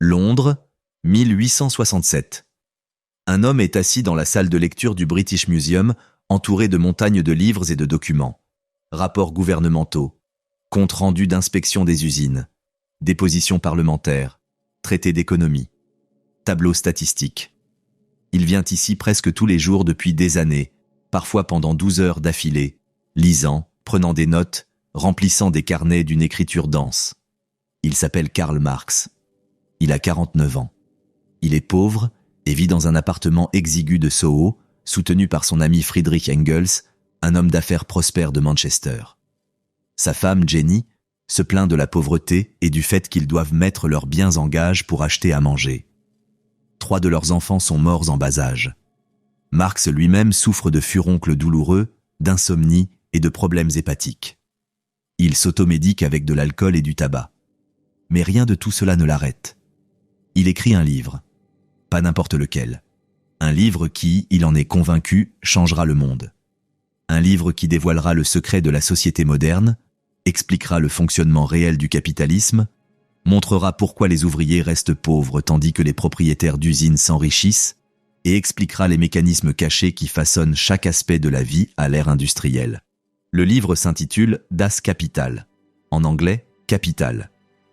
Londres, 1867. Un homme est assis dans la salle de lecture du British Museum, entouré de montagnes de livres et de documents. Rapports gouvernementaux, comptes rendus d'inspection des usines, dépositions parlementaires, traités d'économie, tableaux statistiques. Il vient ici presque tous les jours depuis des années, parfois pendant 12 heures d'affilée, lisant, prenant des notes, remplissant des carnets d'une écriture dense. Il s'appelle Karl Marx. Il a 49 ans. Il est pauvre et vit dans un appartement exigu de Soho, soutenu par son ami Friedrich Engels, un homme d'affaires prospère de Manchester. Sa femme, Jenny, se plaint de la pauvreté et du fait qu'ils doivent mettre leurs biens en gage pour acheter à manger. 3 de leurs enfants sont morts en bas âge. Marx lui-même souffre de furoncles douloureux, d'insomnie et de problèmes hépatiques. Il s'automédique avec de l'alcool et du tabac. Mais rien de tout cela ne l'arrête. Il écrit un livre. Pas n'importe lequel. Un livre qui, il en est convaincu, changera le monde. Un livre qui dévoilera le secret de la société moderne, expliquera le fonctionnement réel du capitalisme, montrera pourquoi les ouvriers restent pauvres tandis que les propriétaires d'usines s'enrichissent, et expliquera les mécanismes cachés qui façonnent chaque aspect de la vie à l'ère industrielle. Le livre s'intitule « Das Kapital », en anglais « Capital ».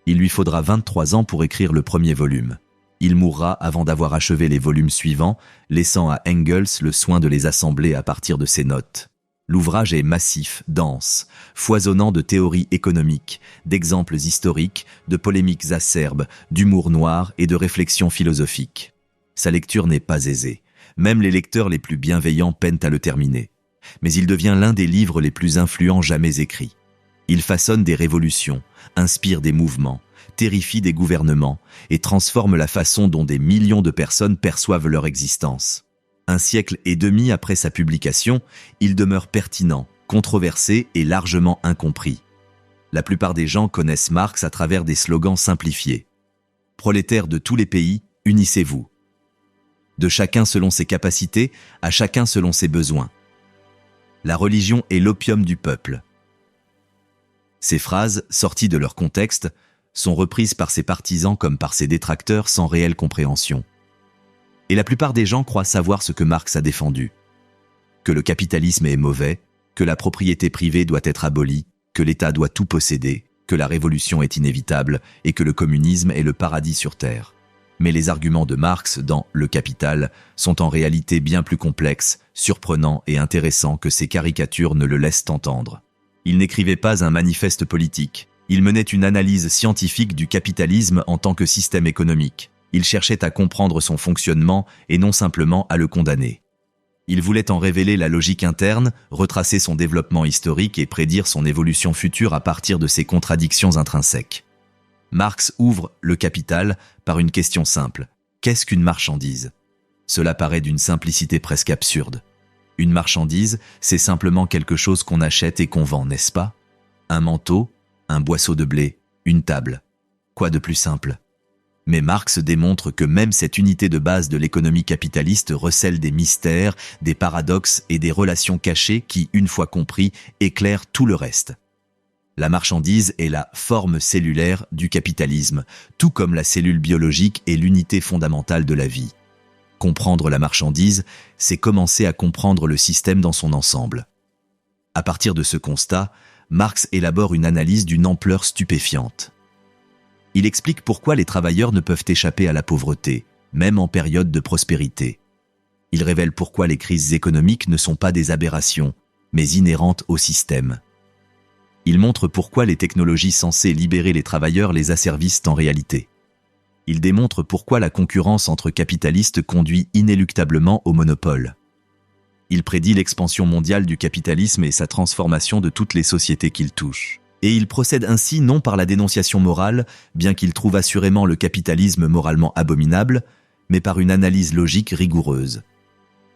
Il lui faudra 23 ans pour écrire le premier volume. Il mourra avant d'avoir achevé les volumes suivants, laissant à Engels le soin de les assembler à partir de ses notes. L'ouvrage est massif, dense, foisonnant de théories économiques, d'exemples historiques, de polémiques acerbes, d'humour noir et de réflexions philosophiques. Sa lecture n'est pas aisée. Même les lecteurs les plus bienveillants peinent à le terminer. Mais il devient l'un des livres les plus influents jamais écrits. Il façonne des révolutions, inspire des mouvements, terrifie des gouvernements et transforme la façon dont des millions de personnes perçoivent leur existence. Un siècle et demi après sa publication, il demeure pertinent, controversé et largement incompris. La plupart des gens connaissent Marx à travers des slogans simplifiés. Prolétaires de tous les pays, unissez-vous. De chacun selon ses capacités, à chacun selon ses besoins. La religion est l'opium du peuple. Ces phrases, sorties de leur contexte, sont reprises par ses partisans comme par ses détracteurs sans réelle compréhension. Et la plupart des gens croient savoir ce que Marx a défendu. Que le capitalisme est mauvais, que la propriété privée doit être abolie, que l'État doit tout posséder, que la révolution est inévitable et que le communisme est le paradis sur Terre. Mais les arguments de Marx dans « Le Capital » sont en réalité bien plus complexes, surprenants et intéressants que ces caricatures ne le laissent entendre. Il n'écrivait pas un manifeste politique. Il menait une analyse scientifique du capitalisme en tant que système économique. Il cherchait à comprendre son fonctionnement et non simplement à le condamner. Il voulait en révéler la logique interne, retracer son développement historique et prédire son évolution future à partir de ses contradictions intrinsèques. Marx ouvre Le Capital par une question simple. Qu'est-ce qu'une marchandise ? Cela paraît d'une simplicité presque absurde. Une marchandise, c'est simplement quelque chose qu'on achète et qu'on vend, n'est-ce pas ? Un manteau, un boisseau de blé, une table. Quoi de plus simple ? Mais Marx démontre que même cette unité de base de l'économie capitaliste recèle des mystères, des paradoxes et des relations cachées qui, une fois compris, éclairent tout le reste. La marchandise est la forme cellulaire du capitalisme, tout comme la cellule biologique est l'unité fondamentale de la vie. Comprendre la marchandise, c'est commencer à comprendre le système dans son ensemble. À partir de ce constat, Marx élabore une analyse d'une ampleur stupéfiante. Il explique pourquoi les travailleurs ne peuvent échapper à la pauvreté, même en période de prospérité. Il révèle pourquoi les crises économiques ne sont pas des aberrations, mais inhérentes au système. Il montre pourquoi les technologies censées libérer les travailleurs les asservissent en réalité. Il démontre pourquoi la concurrence entre capitalistes conduit inéluctablement au monopole. Il prédit l'expansion mondiale du capitalisme et sa transformation de toutes les sociétés qu'il touche. Et il procède ainsi non par la dénonciation morale, bien qu'il trouve assurément le capitalisme moralement abominable, mais par une analyse logique rigoureuse.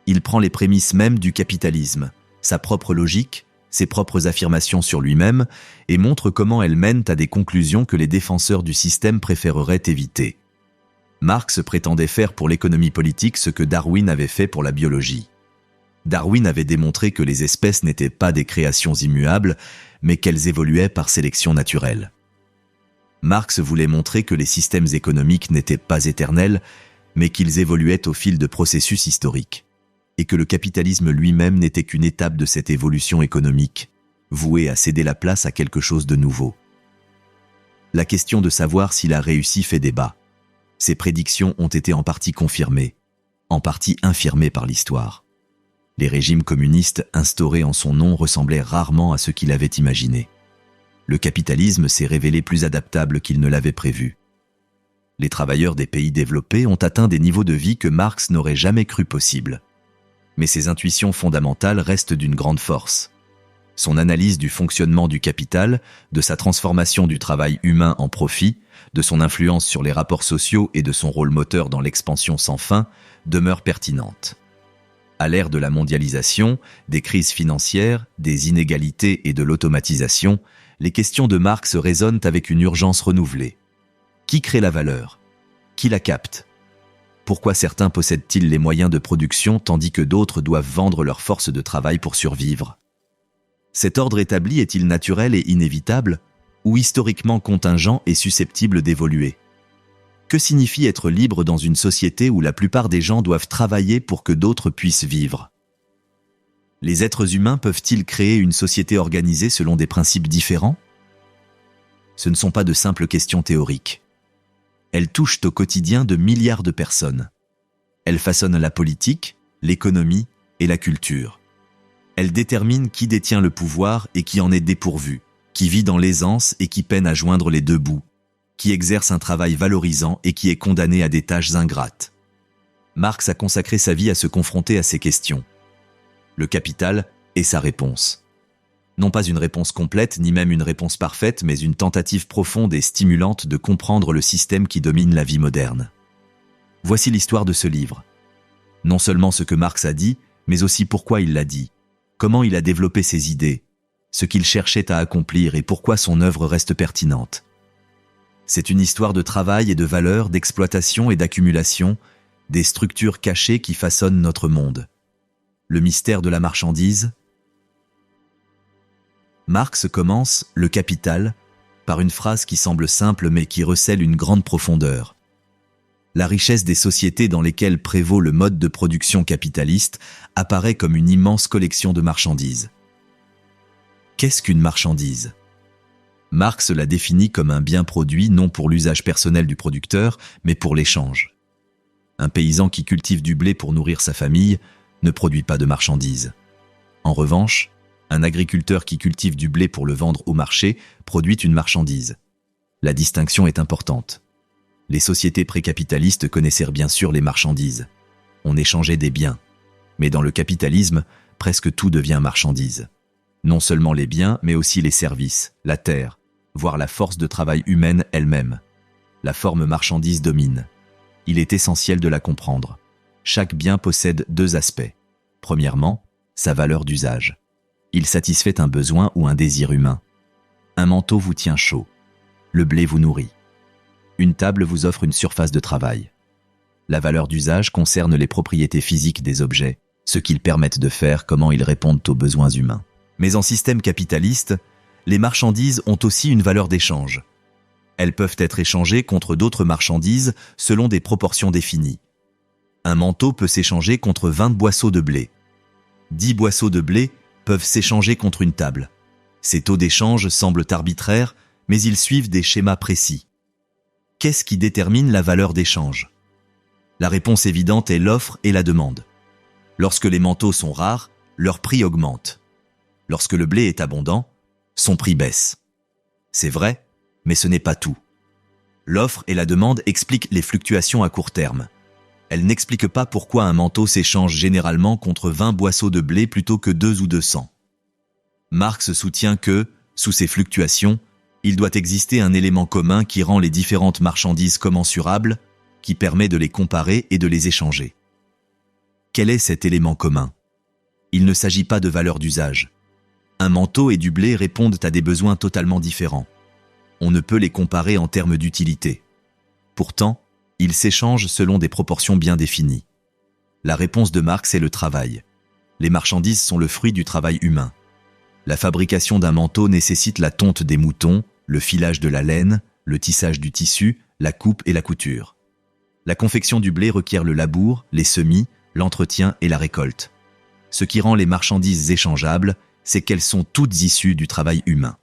Il prend les prémices mêmes du capitalisme, sa propre logique, ses propres affirmations sur lui-même, et montre comment elles mènent à des conclusions que les défenseurs du système préféreraient éviter. Marx prétendait faire pour l'économie politique ce que Darwin avait fait pour la biologie. Darwin avait démontré que les espèces n'étaient pas des créations immuables, mais qu'elles évoluaient par sélection naturelle. Marx voulait montrer que les systèmes économiques n'étaient pas éternels, mais qu'ils évoluaient au fil de processus historiques, et que le capitalisme lui-même n'était qu'une étape de cette évolution économique, vouée à céder la place à quelque chose de nouveau. La question de savoir s'il a réussi fait débat. Ses prédictions ont été en partie confirmées, en partie infirmées par l'histoire. Les régimes communistes instaurés en son nom ressemblaient rarement à ce qu'il avait imaginé. Le capitalisme s'est révélé plus adaptable qu'il ne l'avait prévu. Les travailleurs des pays développés ont atteint des niveaux de vie que Marx n'aurait jamais cru possibles. Mais ses intuitions fondamentales restent d'une grande force. Son analyse du fonctionnement du capital, de sa transformation du travail humain en profit, de son influence sur les rapports sociaux et de son rôle moteur dans l'expansion sans fin, demeure pertinente. À l'ère de la mondialisation, des crises financières, des inégalités et de l'automatisation, les questions de Marx résonnent avec une urgence renouvelée. Qui crée la valeur? Qui la capte? Pourquoi certains possèdent-ils les moyens de production tandis que d'autres doivent vendre leur force de travail pour survivre? Cet ordre établi est-il naturel et inévitable, ou historiquement contingent et susceptible d'évoluer? Que signifie être libre dans une société où la plupart des gens doivent travailler pour que d'autres puissent vivre? Les êtres humains peuvent-ils créer une société organisée selon des principes différents? Ce ne sont pas de simples questions théoriques. Elles touchent au quotidien de milliards de personnes. Elles façonnent la politique, l'économie et la culture. Elles déterminent qui détient le pouvoir et qui en est dépourvu, qui vit dans l'aisance et qui peine à joindre les deux bouts, qui exerce un travail valorisant et qui est condamné à des tâches ingrates. Marx a consacré sa vie à se confronter à ces questions. Le capital est sa réponse. Non pas une réponse complète, ni même une réponse parfaite, mais une tentative profonde et stimulante de comprendre le système qui domine la vie moderne. Voici l'histoire de ce livre. Non seulement ce que Marx a dit, mais aussi pourquoi il l'a dit, comment il a développé ses idées, ce qu'il cherchait à accomplir et pourquoi son œuvre reste pertinente. C'est une histoire de travail et de valeur, d'exploitation et d'accumulation, des structures cachées qui façonnent notre monde. Le mystère de la marchandise. Marx commence « Le Capital » par une phrase qui semble simple mais qui recèle une grande profondeur. La richesse des sociétés dans lesquelles prévaut le mode de production capitaliste apparaît comme une immense collection de marchandises. Qu'est-ce qu'une marchandise? Marx la définit comme un bien produit non pour l'usage personnel du producteur, mais pour l'échange. Un paysan qui cultive du blé pour nourrir sa famille ne produit pas de marchandises. En revanche, un agriculteur qui cultive du blé pour le vendre au marché produit une marchandise. La distinction est importante. Les sociétés précapitalistes connaissaient bien sûr les marchandises. On échangeait des biens. Mais dans le capitalisme, presque tout devient marchandise. Non seulement les biens, mais aussi les services, la terre, voire la force de travail humaine elle-même. La forme marchandise domine. Il est essentiel de la comprendre. Chaque bien possède deux aspects. Premièrement, sa valeur d'usage. Il satisfait un besoin ou un désir humain. Un manteau vous tient chaud. Le blé vous nourrit. Une table vous offre une surface de travail. La valeur d'usage concerne les propriétés physiques des objets, ce qu'ils permettent de faire, comment ils répondent aux besoins humains. Mais en système capitaliste, les marchandises ont aussi une valeur d'échange. Elles peuvent être échangées contre d'autres marchandises selon des proportions définies. Un manteau peut s'échanger contre 20 boisseaux de blé. 10 boisseaux de blé peuvent s'échanger contre une table. Ces taux d'échange semblent arbitraires, mais ils suivent des schémas précis. Qu'est-ce qui détermine la valeur d'échange? La réponse évidente est l'offre et la demande. Lorsque les manteaux sont rares, leur prix augmente. Lorsque le blé est abondant, son prix baisse. C'est vrai, mais ce n'est pas tout. L'offre et la demande expliquent les fluctuations à court terme. Elles n'expliquent pas pourquoi un manteau s'échange généralement contre 20 boisseaux de blé plutôt que 2 ou 200. Marx soutient que, sous ces fluctuations, il doit exister un élément commun qui rend les différentes marchandises commensurables, qui permet de les comparer et de les échanger. Quel est cet élément commun? Il ne s'agit pas de valeur d'usage. Un manteau et du blé répondent à des besoins totalement différents. On ne peut les comparer en termes d'utilité. Pourtant, ils s'échangent selon des proportions bien définies. La réponse de Marx est le travail. Les marchandises sont le fruit du travail humain. La fabrication d'un manteau nécessite la tonte des moutons, le filage de la laine, le tissage du tissu, la coupe et la couture. La confection du blé requiert le labour, les semis, l'entretien et la récolte. Ce qui rend les marchandises échangeables, c'est qu'elles sont toutes issues du travail humain.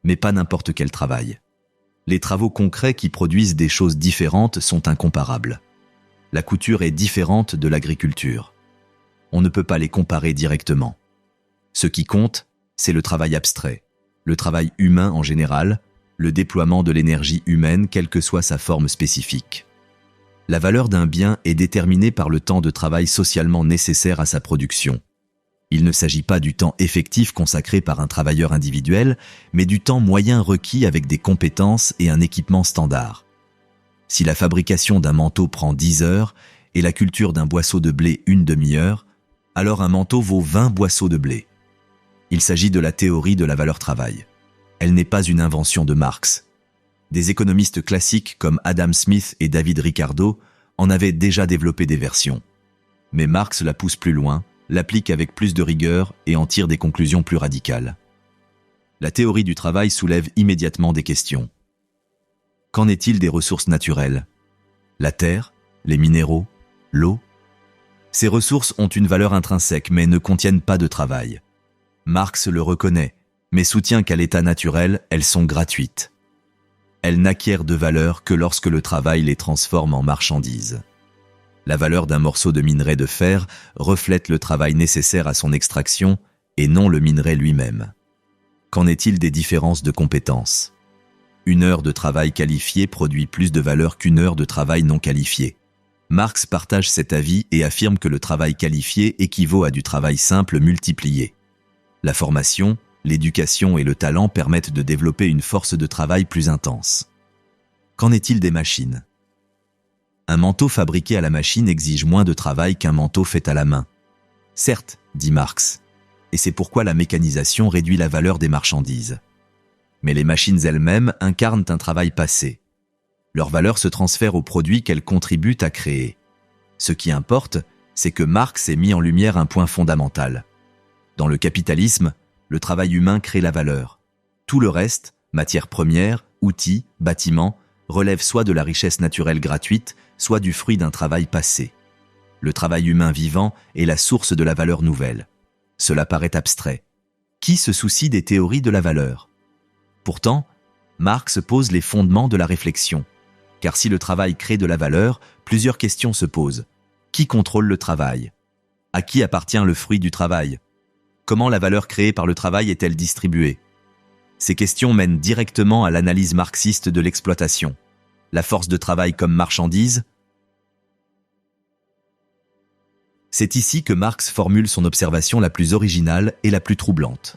Mais pas n'importe quel travail. Les travaux concrets qui produisent des choses différentes sont incomparables. La couture est différente de l'agriculture. On ne peut pas les comparer directement. Ce qui compte, c'est le travail abstrait, le travail humain en général, le déploiement de l'énergie humaine quelle que soit sa forme spécifique. La valeur d'un bien est déterminée par le temps de travail socialement nécessaire à sa production. Il ne s'agit pas du temps effectif consacré par un travailleur individuel, mais du temps moyen requis avec des compétences et un équipement standard. Si la fabrication d'un manteau prend 10 heures et la culture d'un boisseau de blé une demi-heure, alors un manteau vaut 20 boisseaux de blé. Il s'agit de la théorie de la valeur travail. Elle n'est pas une invention de Marx. Des économistes classiques comme Adam Smith et David Ricardo en avaient déjà développé des versions. Mais Marx la pousse plus loin, l'applique avec plus de rigueur et en tire des conclusions plus radicales. La théorie du travail soulève immédiatement des questions. Qu'en est-il des ressources naturelles? La terre, les minéraux, l'eau? Ces ressources ont une valeur intrinsèque mais ne contiennent pas de travail. Marx le reconnaît, mais soutient qu'à l'état naturel, elles sont gratuites. Elles n'acquièrent de valeur que lorsque le travail les transforme en marchandises. La valeur d'un morceau de minerai de fer reflète le travail nécessaire à son extraction et non le minerai lui-même. Qu'en est-il des différences de compétences? Une heure de travail qualifié produit plus de valeur qu'une heure de travail non qualifié. Marx partage cet avis et affirme que le travail qualifié équivaut à du travail simple multiplié. La formation, l'éducation et le talent permettent de développer une force de travail plus intense. Qu'en est-il des machines? Un manteau fabriqué à la machine exige moins de travail qu'un manteau fait à la main. Certes, dit Marx, et c'est pourquoi la mécanisation réduit la valeur des marchandises. Mais les machines elles-mêmes incarnent un travail passé. Leur valeur se transfère aux produits qu'elles contribuent à créer. Ce qui importe, c'est que Marx ait mis en lumière un point fondamental. Dans le capitalisme, le travail humain crée la valeur. Tout le reste, matières premières, outils, bâtiments, relève soit de la richesse naturelle gratuite, soit du fruit d'un travail passé. Le travail humain vivant est la source de la valeur nouvelle. Cela paraît abstrait. Qui se soucie des théories de la valeur? Pourtant, Marx pose les fondements de la réflexion. Car si le travail crée de la valeur, plusieurs questions se posent. Qui contrôle le travail? À qui appartient le fruit du travail? Comment la valeur créée par le travail est-elle distribuée? Ces questions mènent directement à l'analyse marxiste de l'exploitation. La force de travail comme marchandise? C'est ici que Marx formule son observation la plus originale et la plus troublante.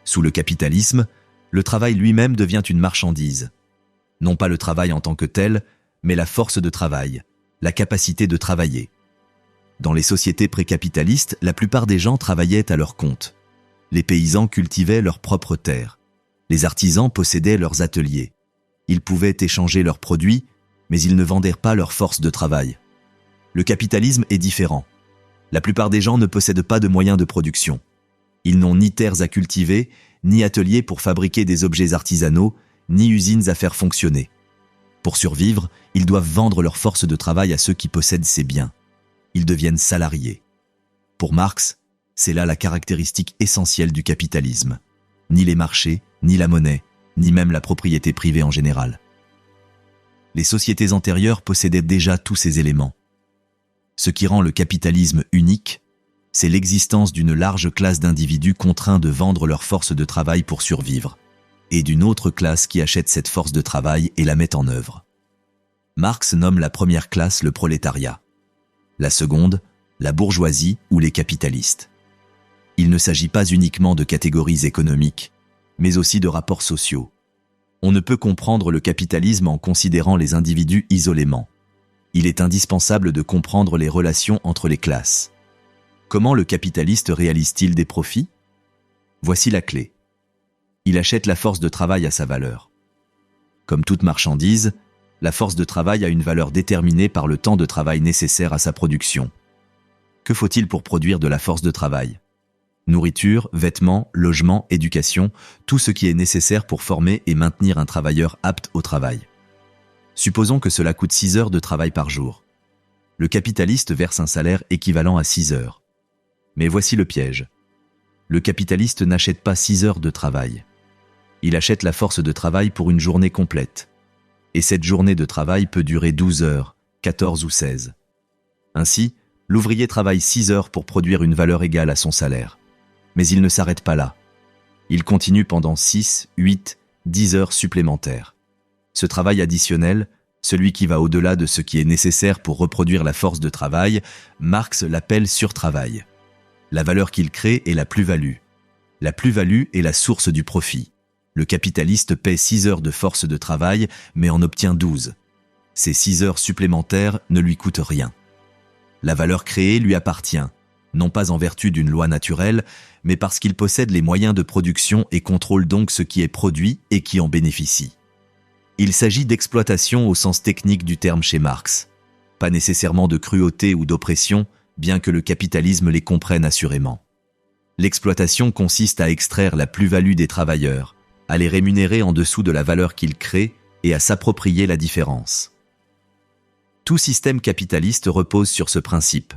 Sous le capitalisme, le travail lui-même devient une marchandise. Non pas le travail en tant que tel, mais la force de travail, la capacité de travailler. Dans les sociétés précapitalistes, la plupart des gens travaillaient à leur compte. Les paysans cultivaient leurs propres terres. Les artisans possédaient leurs ateliers. Ils pouvaient échanger leurs produits, mais ils ne vendaient pas leur force de travail. Le capitalisme est différent. La plupart des gens ne possèdent pas de moyens de production. Ils n'ont ni terres à cultiver, ni ateliers pour fabriquer des objets artisanaux, ni usines à faire fonctionner. Pour survivre, ils doivent vendre leur force de travail à ceux qui possèdent ces biens. Ils deviennent salariés. Pour Marx, c'est là la caractéristique essentielle du capitalisme. Ni les marchés, ni la monnaie, ni même la propriété privée en général. Les sociétés antérieures possédaient déjà tous ces éléments. Ce qui rend le capitalisme unique, c'est l'existence d'une large classe d'individus contraints de vendre leur force de travail pour survivre, et d'une autre classe qui achète cette force de travail et la met en œuvre. Marx nomme la première classe le prolétariat, la seconde, la bourgeoisie ou les capitalistes. Il ne s'agit pas uniquement de catégories économiques, mais aussi de rapports sociaux. On ne peut comprendre le capitalisme en considérant les individus isolément. Il est indispensable de comprendre les relations entre les classes. Comment le capitaliste réalise-t-il des profits? Voici la clé. Il achète la force de travail à sa valeur. Comme toute marchandise, la force de travail a une valeur déterminée par le temps de travail nécessaire à sa production. Que faut-il pour produire de la force de travail? Nourriture, vêtements, logement, éducation, tout ce qui est nécessaire pour former et maintenir un travailleur apte au travail. Supposons que cela coûte 6 heures de travail par jour. Le capitaliste verse un salaire équivalent à 6 heures. Mais voici le piège. Le capitaliste n'achète pas 6 heures de travail. Il achète la force de travail pour une journée complète. Et cette journée de travail peut durer 12 heures, 14 ou 16. Ainsi, l'ouvrier travaille 6 heures pour produire une valeur égale à son salaire. Mais il ne s'arrête pas là. Il continue pendant 6, 8, 10 heures supplémentaires. Ce travail additionnel, celui qui va au-delà de ce qui est nécessaire pour reproduire la force de travail, Marx l'appelle surtravail. La valeur qu'il crée est la plus-value. La plus-value est la source du profit. Le capitaliste paie 6 heures de force de travail, mais en obtient 12. Ces 6 heures supplémentaires ne lui coûtent rien. La valeur créée lui appartient, non pas en vertu d'une loi naturelle, mais parce qu'il possède les moyens de production et contrôle donc ce qui est produit et qui en bénéficie. Il s'agit d'exploitation au sens technique du terme chez Marx. Pas nécessairement de cruauté ou d'oppression, bien que le capitalisme les comprenne assurément. L'exploitation consiste à extraire la plus-value des travailleurs, à les rémunérer en dessous de la valeur qu'ils créent et à s'approprier la différence. Tout système capitaliste repose sur ce principe.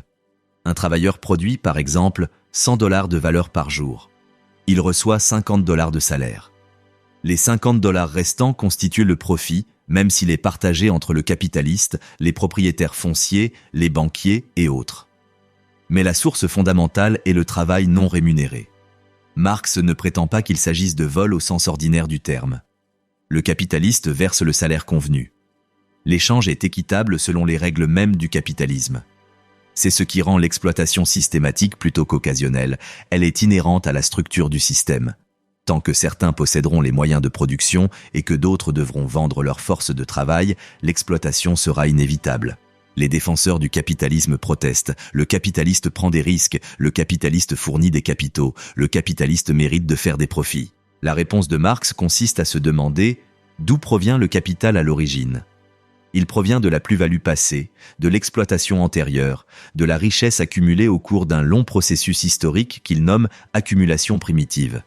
Un travailleur produit, par exemple, 100 $ de valeur par jour. Il reçoit 50 $ de salaire. Les 50 $ restants constituent le profit, même s'il est partagé entre le capitaliste, les propriétaires fonciers, les banquiers et autres. Mais la source fondamentale est le travail non rémunéré. Marx ne prétend pas qu'il s'agisse de vol au sens ordinaire du terme. Le capitaliste verse le salaire convenu. L'échange est équitable selon les règles mêmes du capitalisme. C'est ce qui rend l'exploitation systématique plutôt qu'occasionnelle. Elle est inhérente à la structure du système. Tant que certains posséderont les moyens de production et que d'autres devront vendre leur force de travail, l'exploitation sera inévitable. Les défenseurs du capitalisme protestent. Le capitaliste prend des risques, le capitaliste fournit des capitaux, le capitaliste mérite de faire des profits. La réponse de Marx consiste à se demander d'où provient le capital à l'origine. Il provient de la plus-value passée, de l'exploitation antérieure, de la richesse accumulée au cours d'un long processus historique qu'il nomme accumulation primitive.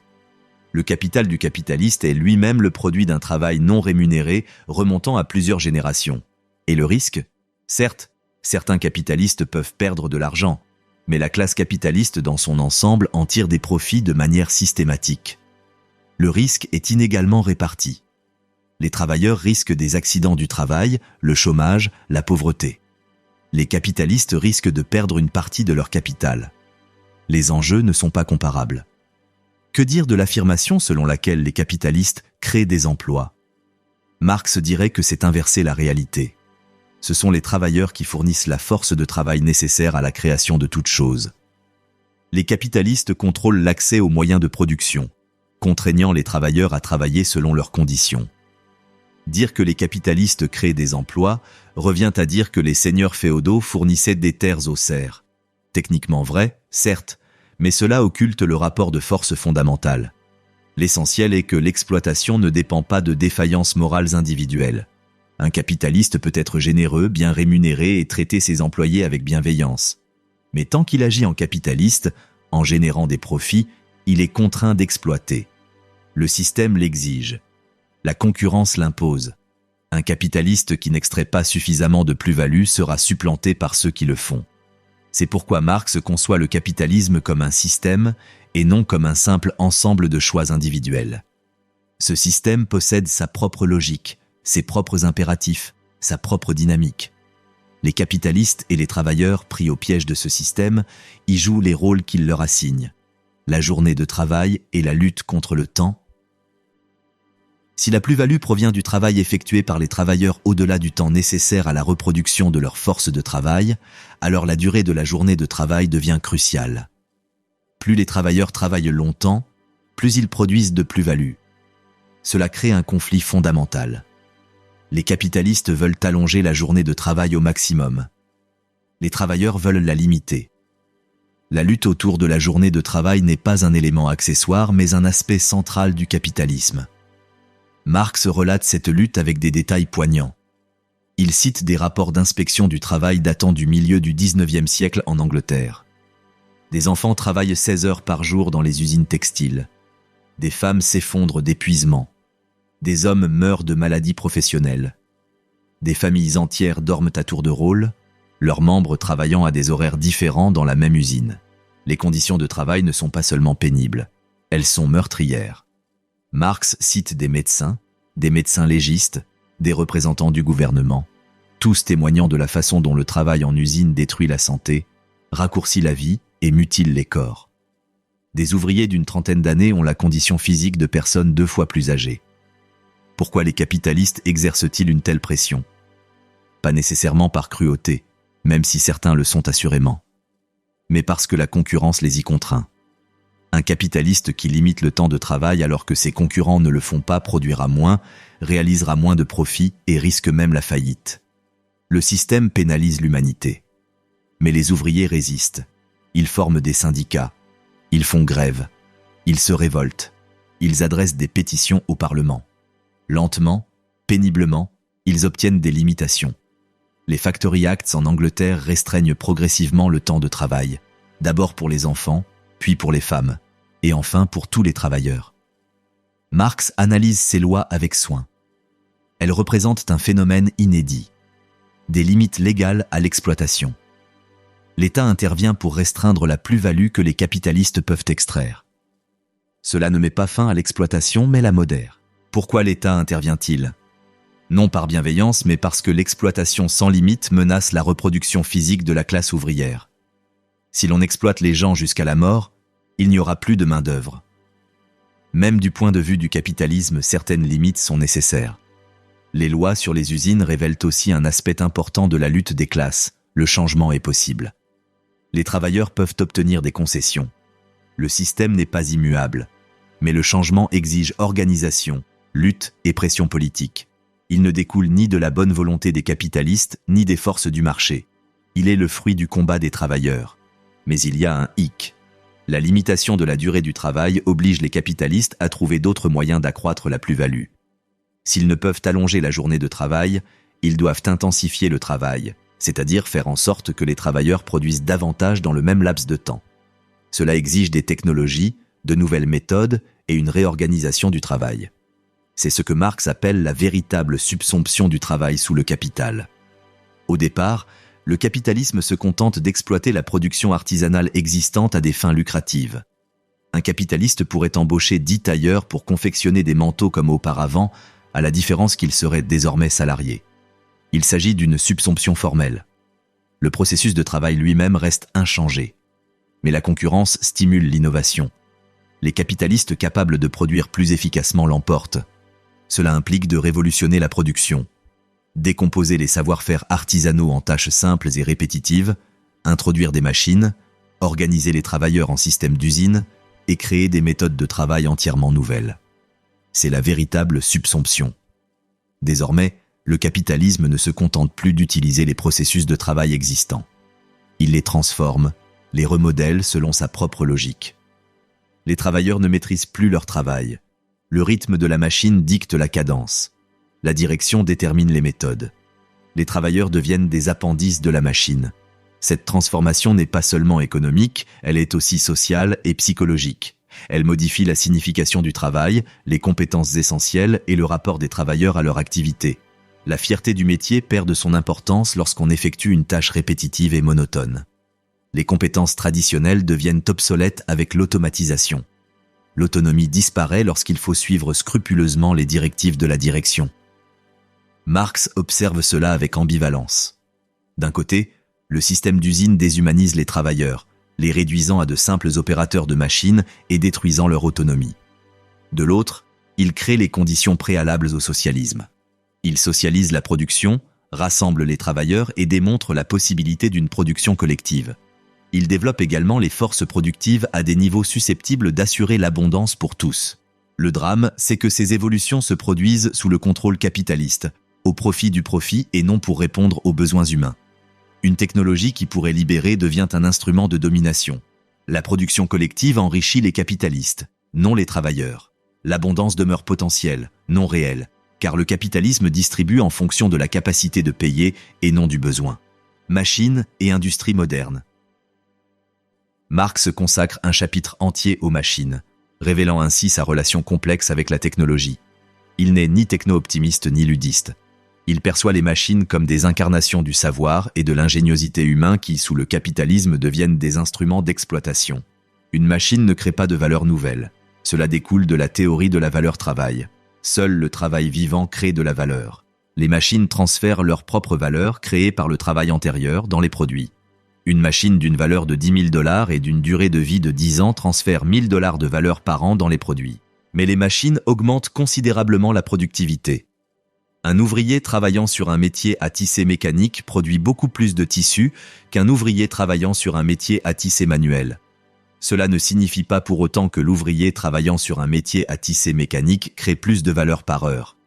Le capital du capitaliste est lui-même le produit d'un travail non rémunéré remontant à plusieurs générations. Et le risque ? Certes, certains capitalistes peuvent perdre de l'argent, mais la classe capitaliste dans son ensemble en tire des profits de manière systématique. Le risque est inégalement réparti. Les travailleurs risquent des accidents du travail, le chômage, la pauvreté. Les capitalistes risquent de perdre une partie de leur capital. Les enjeux ne sont pas comparables. Que dire de l'affirmation selon laquelle les capitalistes créent des emplois ? Marx dirait que c'est inverser la réalité. Ce sont les travailleurs qui fournissent la force de travail nécessaire à la création de toute chose. Les capitalistes contrôlent l'accès aux moyens de production, contraignant les travailleurs à travailler selon leurs conditions. Dire que les capitalistes créent des emplois revient à dire que les seigneurs féodaux fournissaient des terres aux serfs. Techniquement vrai, certes, mais cela occulte le rapport de force fondamental. L'essentiel est que l'exploitation ne dépend pas de défaillances morales individuelles. Un capitaliste peut être généreux, bien rémunéré et traiter ses employés avec bienveillance. Mais tant qu'il agit en capitaliste, en générant des profits, il est contraint d'exploiter. Le système l'exige. La concurrence l'impose. Un capitaliste qui n'extrait pas suffisamment de plus-value sera supplanté par ceux qui le font. C'est pourquoi Marx conçoit le capitalisme comme un système et non comme un simple ensemble de choix individuels. Ce système possède sa propre logique, ses propres impératifs, sa propre dynamique. Les capitalistes et les travailleurs pris au piège de ce système y jouent les rôles qu'il leur assigne. La journée de travail et la lutte contre le temps. Si la plus-value provient du travail effectué par les travailleurs au-delà du temps nécessaire à la reproduction de leur force de travail, alors la durée de la journée de travail devient cruciale. Plus les travailleurs travaillent longtemps, plus ils produisent de plus-value. Cela crée un conflit fondamental. Les capitalistes veulent allonger la journée de travail au maximum. Les travailleurs veulent la limiter. La lutte autour de la journée de travail n'est pas un élément accessoire, mais un aspect central du capitalisme. Marx relate cette lutte avec des détails poignants. Il cite des rapports d'inspection du travail datant du milieu du XIXe siècle en Angleterre. Des enfants travaillent 16 heures par jour dans les usines textiles. Des femmes s'effondrent d'épuisement. Des hommes meurent de maladies professionnelles. Des familles entières dorment à tour de rôle, leurs membres travaillant à des horaires différents dans la même usine. Les conditions de travail ne sont pas seulement pénibles, elles sont meurtrières. Marx cite des médecins légistes, des représentants du gouvernement, tous témoignant de la façon dont le travail en usine détruit la santé, raccourcit la vie et mutile les corps. Des ouvriers d'une trentaine d'années ont la condition physique de personnes 2 fois plus âgées. Pourquoi les capitalistes exercent-ils une telle pression? Pas nécessairement par cruauté, même si certains le sont assurément, mais parce que la concurrence les y contraint. Un capitaliste qui limite le temps de travail alors que ses concurrents ne le font pas produira moins, réalisera moins de profits et risque même la faillite. Le système pénalise l'humanité. Mais les ouvriers résistent. Ils forment des syndicats. Ils font grève. Ils se révoltent. Ils adressent des pétitions au Parlement. Lentement, péniblement, ils obtiennent des limitations. Les Factory Acts en Angleterre restreignent progressivement le temps de travail, d'abord pour les enfants, puis pour les femmes, et enfin pour tous les travailleurs. Marx analyse ces lois avec soin. Elles représentent un phénomène inédit, des limites légales à l'exploitation. L'État intervient pour restreindre la plus-value que les capitalistes peuvent extraire. Cela ne met pas fin à l'exploitation, mais la modère. Pourquoi l'État intervient-il ? Non par bienveillance, mais parce que l'exploitation sans limite menace la reproduction physique de la classe ouvrière. Si l'on exploite les gens jusqu'à la mort, il n'y aura plus de main-d'œuvre. Même du point de vue du capitalisme, certaines limites sont nécessaires. Les lois sur les usines révèlent aussi un aspect important de la lutte des classes. Le changement est possible. Les travailleurs peuvent obtenir des concessions. Le système n'est pas immuable, mais le changement exige organisation, lutte et pression politique. Il ne découle ni de la bonne volonté des capitalistes, ni des forces du marché. Il est le fruit du combat des travailleurs. Mais il y a un hic. La limitation de la durée du travail oblige les capitalistes à trouver d'autres moyens d'accroître la plus-value. S'ils ne peuvent allonger la journée de travail, ils doivent intensifier le travail, c'est-à-dire faire en sorte que les travailleurs produisent davantage dans le même laps de temps. Cela exige des technologies, de nouvelles méthodes et une réorganisation du travail. C'est ce que Marx appelle la véritable subsomption du travail sous le capital. Au départ, le capitalisme se contente d'exploiter la production artisanale existante à des fins lucratives. Un capitaliste pourrait embaucher 10 tailleurs pour confectionner des manteaux comme auparavant, à la différence qu'ils seraient désormais salariés. Il s'agit d'une subsomption formelle. Le processus de travail lui-même reste inchangé. Mais la concurrence stimule l'innovation. Les capitalistes capables de produire plus efficacement l'emportent. Cela implique de révolutionner la production, décomposer les savoir-faire artisanaux en tâches simples et répétitives, introduire des machines, organiser les travailleurs en système d'usine et créer des méthodes de travail entièrement nouvelles. C'est la véritable subsomption. Désormais, le capitalisme ne se contente plus d'utiliser les processus de travail existants. Il les transforme, les remodèle selon sa propre logique. Les travailleurs ne maîtrisent plus leur travail. Le rythme de la machine dicte la cadence. La direction détermine les méthodes. Les travailleurs deviennent des appendices de la machine. Cette transformation n'est pas seulement économique, elle est aussi sociale et psychologique. Elle modifie la signification du travail, les compétences essentielles et le rapport des travailleurs à leur activité. La fierté du métier perd de son importance lorsqu'on effectue une tâche répétitive et monotone. Les compétences traditionnelles deviennent obsolètes avec l'automatisation. L'autonomie disparaît lorsqu'il faut suivre scrupuleusement les directives de la direction. Marx observe cela avec ambivalence. D'un côté, le système d'usine déshumanise les travailleurs, les réduisant à de simples opérateurs de machines et détruisant leur autonomie. De l'autre, il crée les conditions préalables au socialisme. Il socialise la production, rassemble les travailleurs et démontre la possibilité d'une production collective. Il développe également les forces productives à des niveaux susceptibles d'assurer l'abondance pour tous. Le drame, c'est que ces évolutions se produisent sous le contrôle capitaliste, au profit du profit et non pour répondre aux besoins humains. Une technologie qui pourrait libérer devient un instrument de domination. La production collective enrichit les capitalistes, non les travailleurs. L'abondance demeure potentielle, non réelle, car le capitalisme distribue en fonction de la capacité de payer et non du besoin. Machines et industrie moderne. Marx consacre un chapitre entier aux machines, révélant ainsi sa relation complexe avec la technologie. Il n'est ni techno-optimiste ni ludiste. Il perçoit les machines comme des incarnations du savoir et de l'ingéniosité humain qui, sous le capitalisme, deviennent des instruments d'exploitation. Une machine ne crée pas de valeur nouvelle. Cela découle de la théorie de la valeur travail. Seul le travail vivant crée de la valeur. Les machines transfèrent leur propre valeur créée par le travail antérieur dans les produits. Une machine d'une valeur de 10 000 $ et d'une durée de vie de 10 ans transfère 1 000 $ de valeur par an dans les produits. Mais les machines augmentent considérablement la productivité. Un ouvrier travaillant sur un métier à tisser mécanique produit beaucoup plus de tissu qu'un ouvrier travaillant sur un métier à tisser manuel. Cela ne signifie pas pour autant que l'ouvrier travaillant sur un métier à tisser mécanique crée plus de valeur par heure.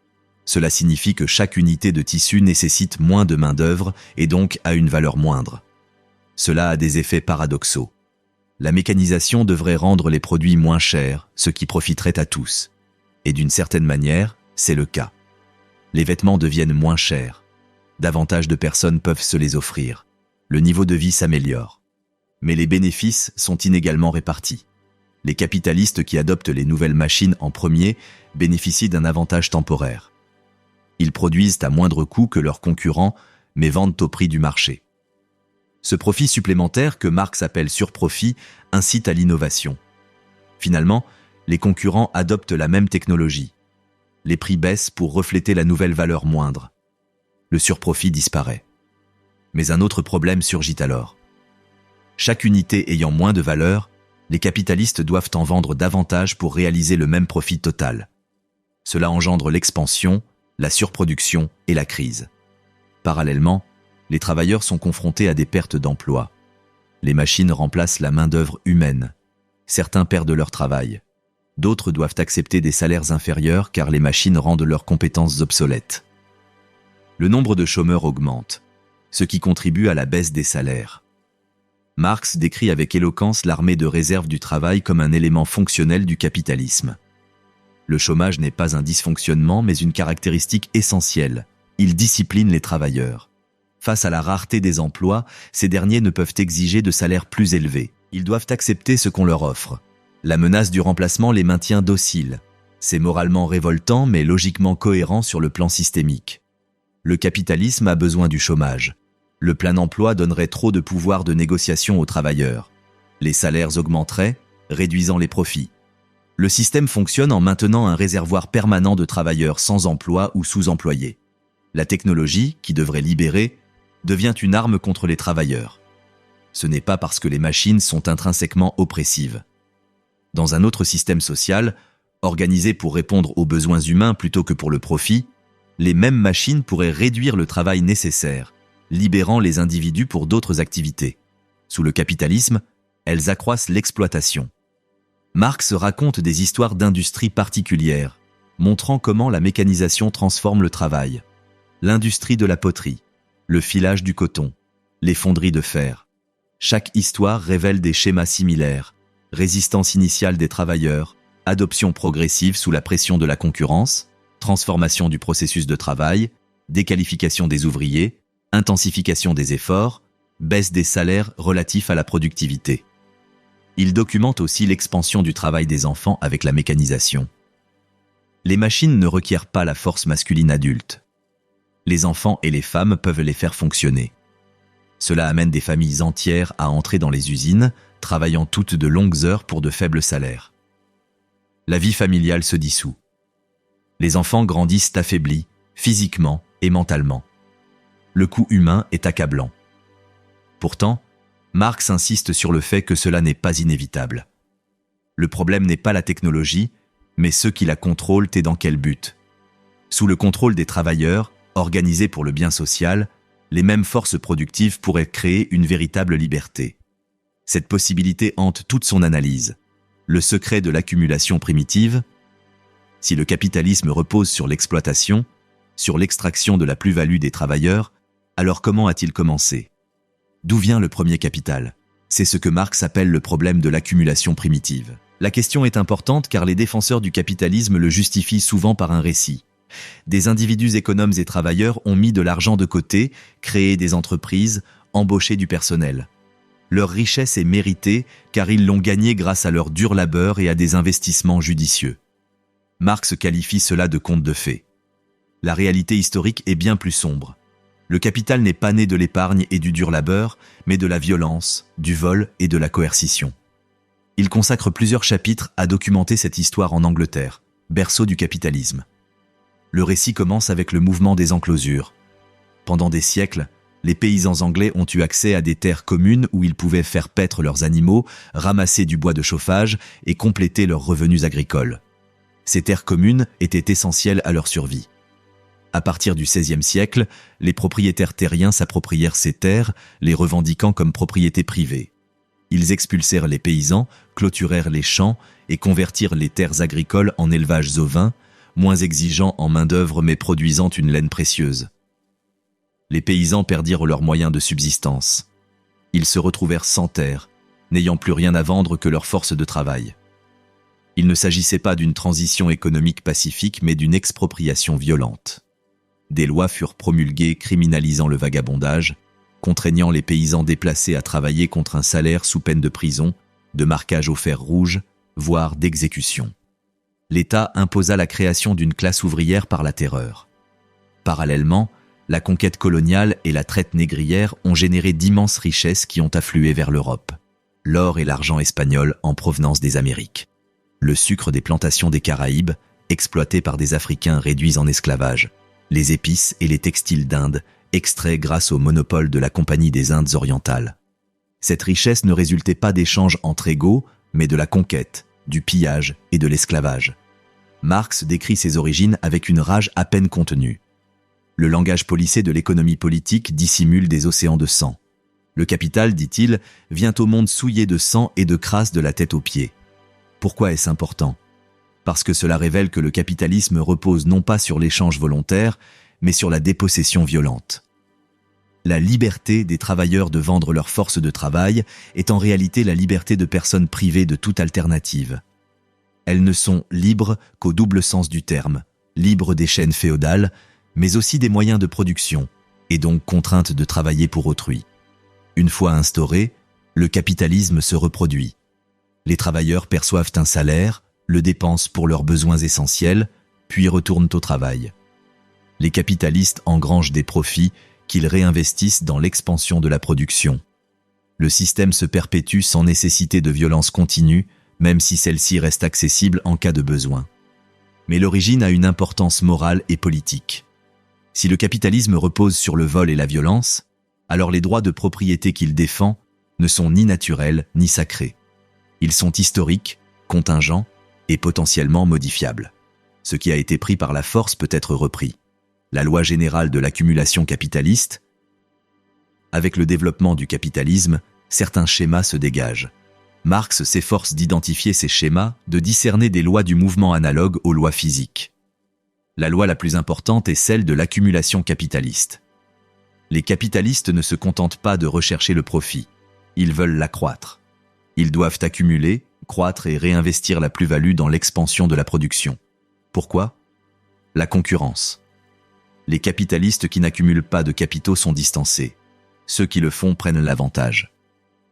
Cela signifie que chaque unité de tissu nécessite moins de main-d'œuvre et donc a une valeur moindre. Cela a des effets paradoxaux. La mécanisation devrait rendre les produits moins chers, ce qui profiterait à tous. Et d'une certaine manière, c'est le cas. Les vêtements deviennent moins chers. Davantage de personnes peuvent se les offrir. Le niveau de vie s'améliore. Mais les bénéfices sont inégalement répartis. Les capitalistes qui adoptent les nouvelles machines en premier bénéficient d'un avantage temporaire. Ils produisent à moindre coût que leurs concurrents, mais vendent au prix du marché. Ce profit supplémentaire, que Marx appelle surprofit, incite à l'innovation. Finalement, les concurrents adoptent la même technologie. Les prix baissent pour refléter la nouvelle valeur moindre. Le surprofit disparaît. Mais un autre problème surgit alors. Chaque unité ayant moins de valeur, les capitalistes doivent en vendre davantage pour réaliser le même profit total. Cela engendre l'expansion, la surproduction et la crise. Parallèlement, les travailleurs sont confrontés à des pertes d'emploi. Les machines remplacent la main-d'œuvre humaine. Certains perdent leur travail. D'autres doivent accepter des salaires inférieurs car les machines rendent leurs compétences obsolètes. Le nombre de chômeurs augmente, ce qui contribue à la baisse des salaires. Marx décrit avec éloquence l'armée de réserve du travail comme un élément fonctionnel du capitalisme. Le chômage n'est pas un dysfonctionnement mais une caractéristique essentielle. Il discipline les travailleurs. Face à la rareté des emplois, ces derniers ne peuvent exiger de salaires plus élevés. Ils doivent accepter ce qu'on leur offre. La menace du remplacement les maintient dociles. C'est moralement révoltant mais logiquement cohérent sur le plan systémique. Le capitalisme a besoin du chômage. Le plein emploi donnerait trop de pouvoir de négociation aux travailleurs. Les salaires augmenteraient, réduisant les profits. Le système fonctionne en maintenant un réservoir permanent de travailleurs sans emploi ou sous-employés. La technologie, qui devrait libérer, devient une arme contre les travailleurs. Ce n'est pas parce que les machines sont intrinsèquement oppressives. Dans un autre système social, organisé pour répondre aux besoins humains plutôt que pour le profit, les mêmes machines pourraient réduire le travail nécessaire, libérant les individus pour d'autres activités. Sous le capitalisme, elles accroissent l'exploitation. Marx raconte des histoires d'industries particulières, montrant comment la mécanisation transforme le travail. L'industrie de la poterie, le filage du coton, les fonderies de fer. Chaque histoire révèle des schémas similaires: résistance initiale des travailleurs, adoption progressive sous la pression de la concurrence, transformation du processus de travail, déqualification des ouvriers, intensification des efforts, baisse des salaires relatifs à la productivité. Il documente aussi l'expansion du travail des enfants avec la mécanisation. Les machines ne requièrent pas la force masculine adulte. Les enfants et les femmes peuvent les faire fonctionner. Cela amène des familles entières à entrer dans les usines, travaillant toutes de longues heures pour de faibles salaires. La vie familiale se dissout. Les enfants grandissent affaiblis, physiquement et mentalement. Le coût humain est accablant. Pourtant, Marx insiste sur le fait que cela n'est pas inévitable. Le problème n'est pas la technologie, mais ceux qui la contrôlent et dans quel but. Sous le contrôle des travailleurs, organisés pour le bien social, les mêmes forces productives pourraient créer une véritable liberté. Cette possibilité hante toute son analyse. Le secret de l'accumulation primitive. Si le capitalisme repose sur l'exploitation, sur l'extraction de la plus-value des travailleurs, alors comment a-t-il commencé ? D'où vient le premier capital ? C'est ce que Marx appelle le problème de l'accumulation primitive. La question est importante car les défenseurs du capitalisme le justifient souvent par un récit. Des individus économes et travailleurs ont mis de l'argent de côté, créé des entreprises, embauché du personnel. Leur richesse est méritée car ils l'ont gagnée grâce à leur dur labeur et à des investissements judicieux. Marx qualifie cela de conte de fées. La réalité historique est bien plus sombre. Le capital n'est pas né de l'épargne et du dur labeur, mais de la violence, du vol et de la coercition. Il consacre plusieurs chapitres à documenter cette histoire en Angleterre, berceau du capitalisme. Le récit commence avec le mouvement des enclosures. Pendant des siècles, les paysans anglais ont eu accès à des terres communes où ils pouvaient faire paître leurs animaux, ramasser du bois de chauffage et compléter leurs revenus agricoles. Ces terres communes étaient essentielles à leur survie. À partir du XVIe siècle, les propriétaires terriens s'approprièrent ces terres, les revendiquant comme propriété privée. Ils expulsèrent les paysans, clôturèrent les champs et convertirent les terres agricoles en élevages ovins, moins exigeants en main-d'œuvre mais produisant une laine précieuse. Les paysans perdirent leurs moyens de subsistance. Ils se retrouvèrent sans terre, n'ayant plus rien à vendre que leur force de travail. Il ne s'agissait pas d'une transition économique pacifique mais d'une expropriation violente. Des lois furent promulguées criminalisant le vagabondage, contraignant les paysans déplacés à travailler contre un salaire sous peine de prison, de marquage au fer rouge, voire d'exécution. L'État imposa la création d'une classe ouvrière par la terreur. Parallèlement, la conquête coloniale et la traite négrière ont généré d'immenses richesses qui ont afflué vers l'Europe. L'or et l'argent espagnol en provenance des Amériques. Le sucre des plantations des Caraïbes, exploité par des Africains réduits en esclavage. Les épices et les textiles d'Inde, extraits grâce au monopole de la Compagnie des Indes orientales. Cette richesse ne résultait pas d'échanges entre égaux, mais de la conquête, du pillage et de l'esclavage. Marx décrit ses origines avec une rage à peine contenue. Le langage policé de l'économie politique dissimule des océans de sang. Le capital, dit-il, vient au monde souillé de sang et de crasse de la tête aux pieds. Pourquoi est-ce important ? Parce que cela révèle que le capitalisme repose non pas sur l'échange volontaire, mais sur la dépossession violente. La liberté des travailleurs de vendre leur force de travail est en réalité la liberté de personnes privées de toute alternative. Elles ne sont libres qu'au double sens du terme, libres des chaînes féodales, mais aussi des moyens de production, et donc contraintes de travailler pour autrui. Une fois instauré, le capitalisme se reproduit. Les travailleurs perçoivent un salaire, le dépensent pour leurs besoins essentiels, puis retournent au travail. Les capitalistes engrangent des profits qu'ils réinvestissent dans l'expansion de la production. Le système se perpétue sans nécessité de violence continue, même si celle-ci reste accessible en cas de besoin. Mais l'origine a une importance morale et politique. Si le capitalisme repose sur le vol et la violence, alors les droits de propriété qu'il défend ne sont ni naturels ni sacrés. Ils sont historiques, contingents et potentiellement modifiables. Ce qui a été pris par la force peut être repris. La loi générale de l'accumulation capitaliste. Avec le développement du capitalisme, certains schémas se dégagent. Marx s'efforce d'identifier ces schémas, de discerner des lois du mouvement analogue aux lois physiques. La loi la plus importante est celle de l'accumulation capitaliste. Les capitalistes ne se contentent pas de rechercher le profit, ils veulent l'accroître. Ils doivent accumuler, croître et réinvestir la plus-value dans l'expansion de la production. Pourquoi ? La concurrence. Les capitalistes qui n'accumulent pas de capitaux sont distancés. Ceux qui le font prennent l'avantage.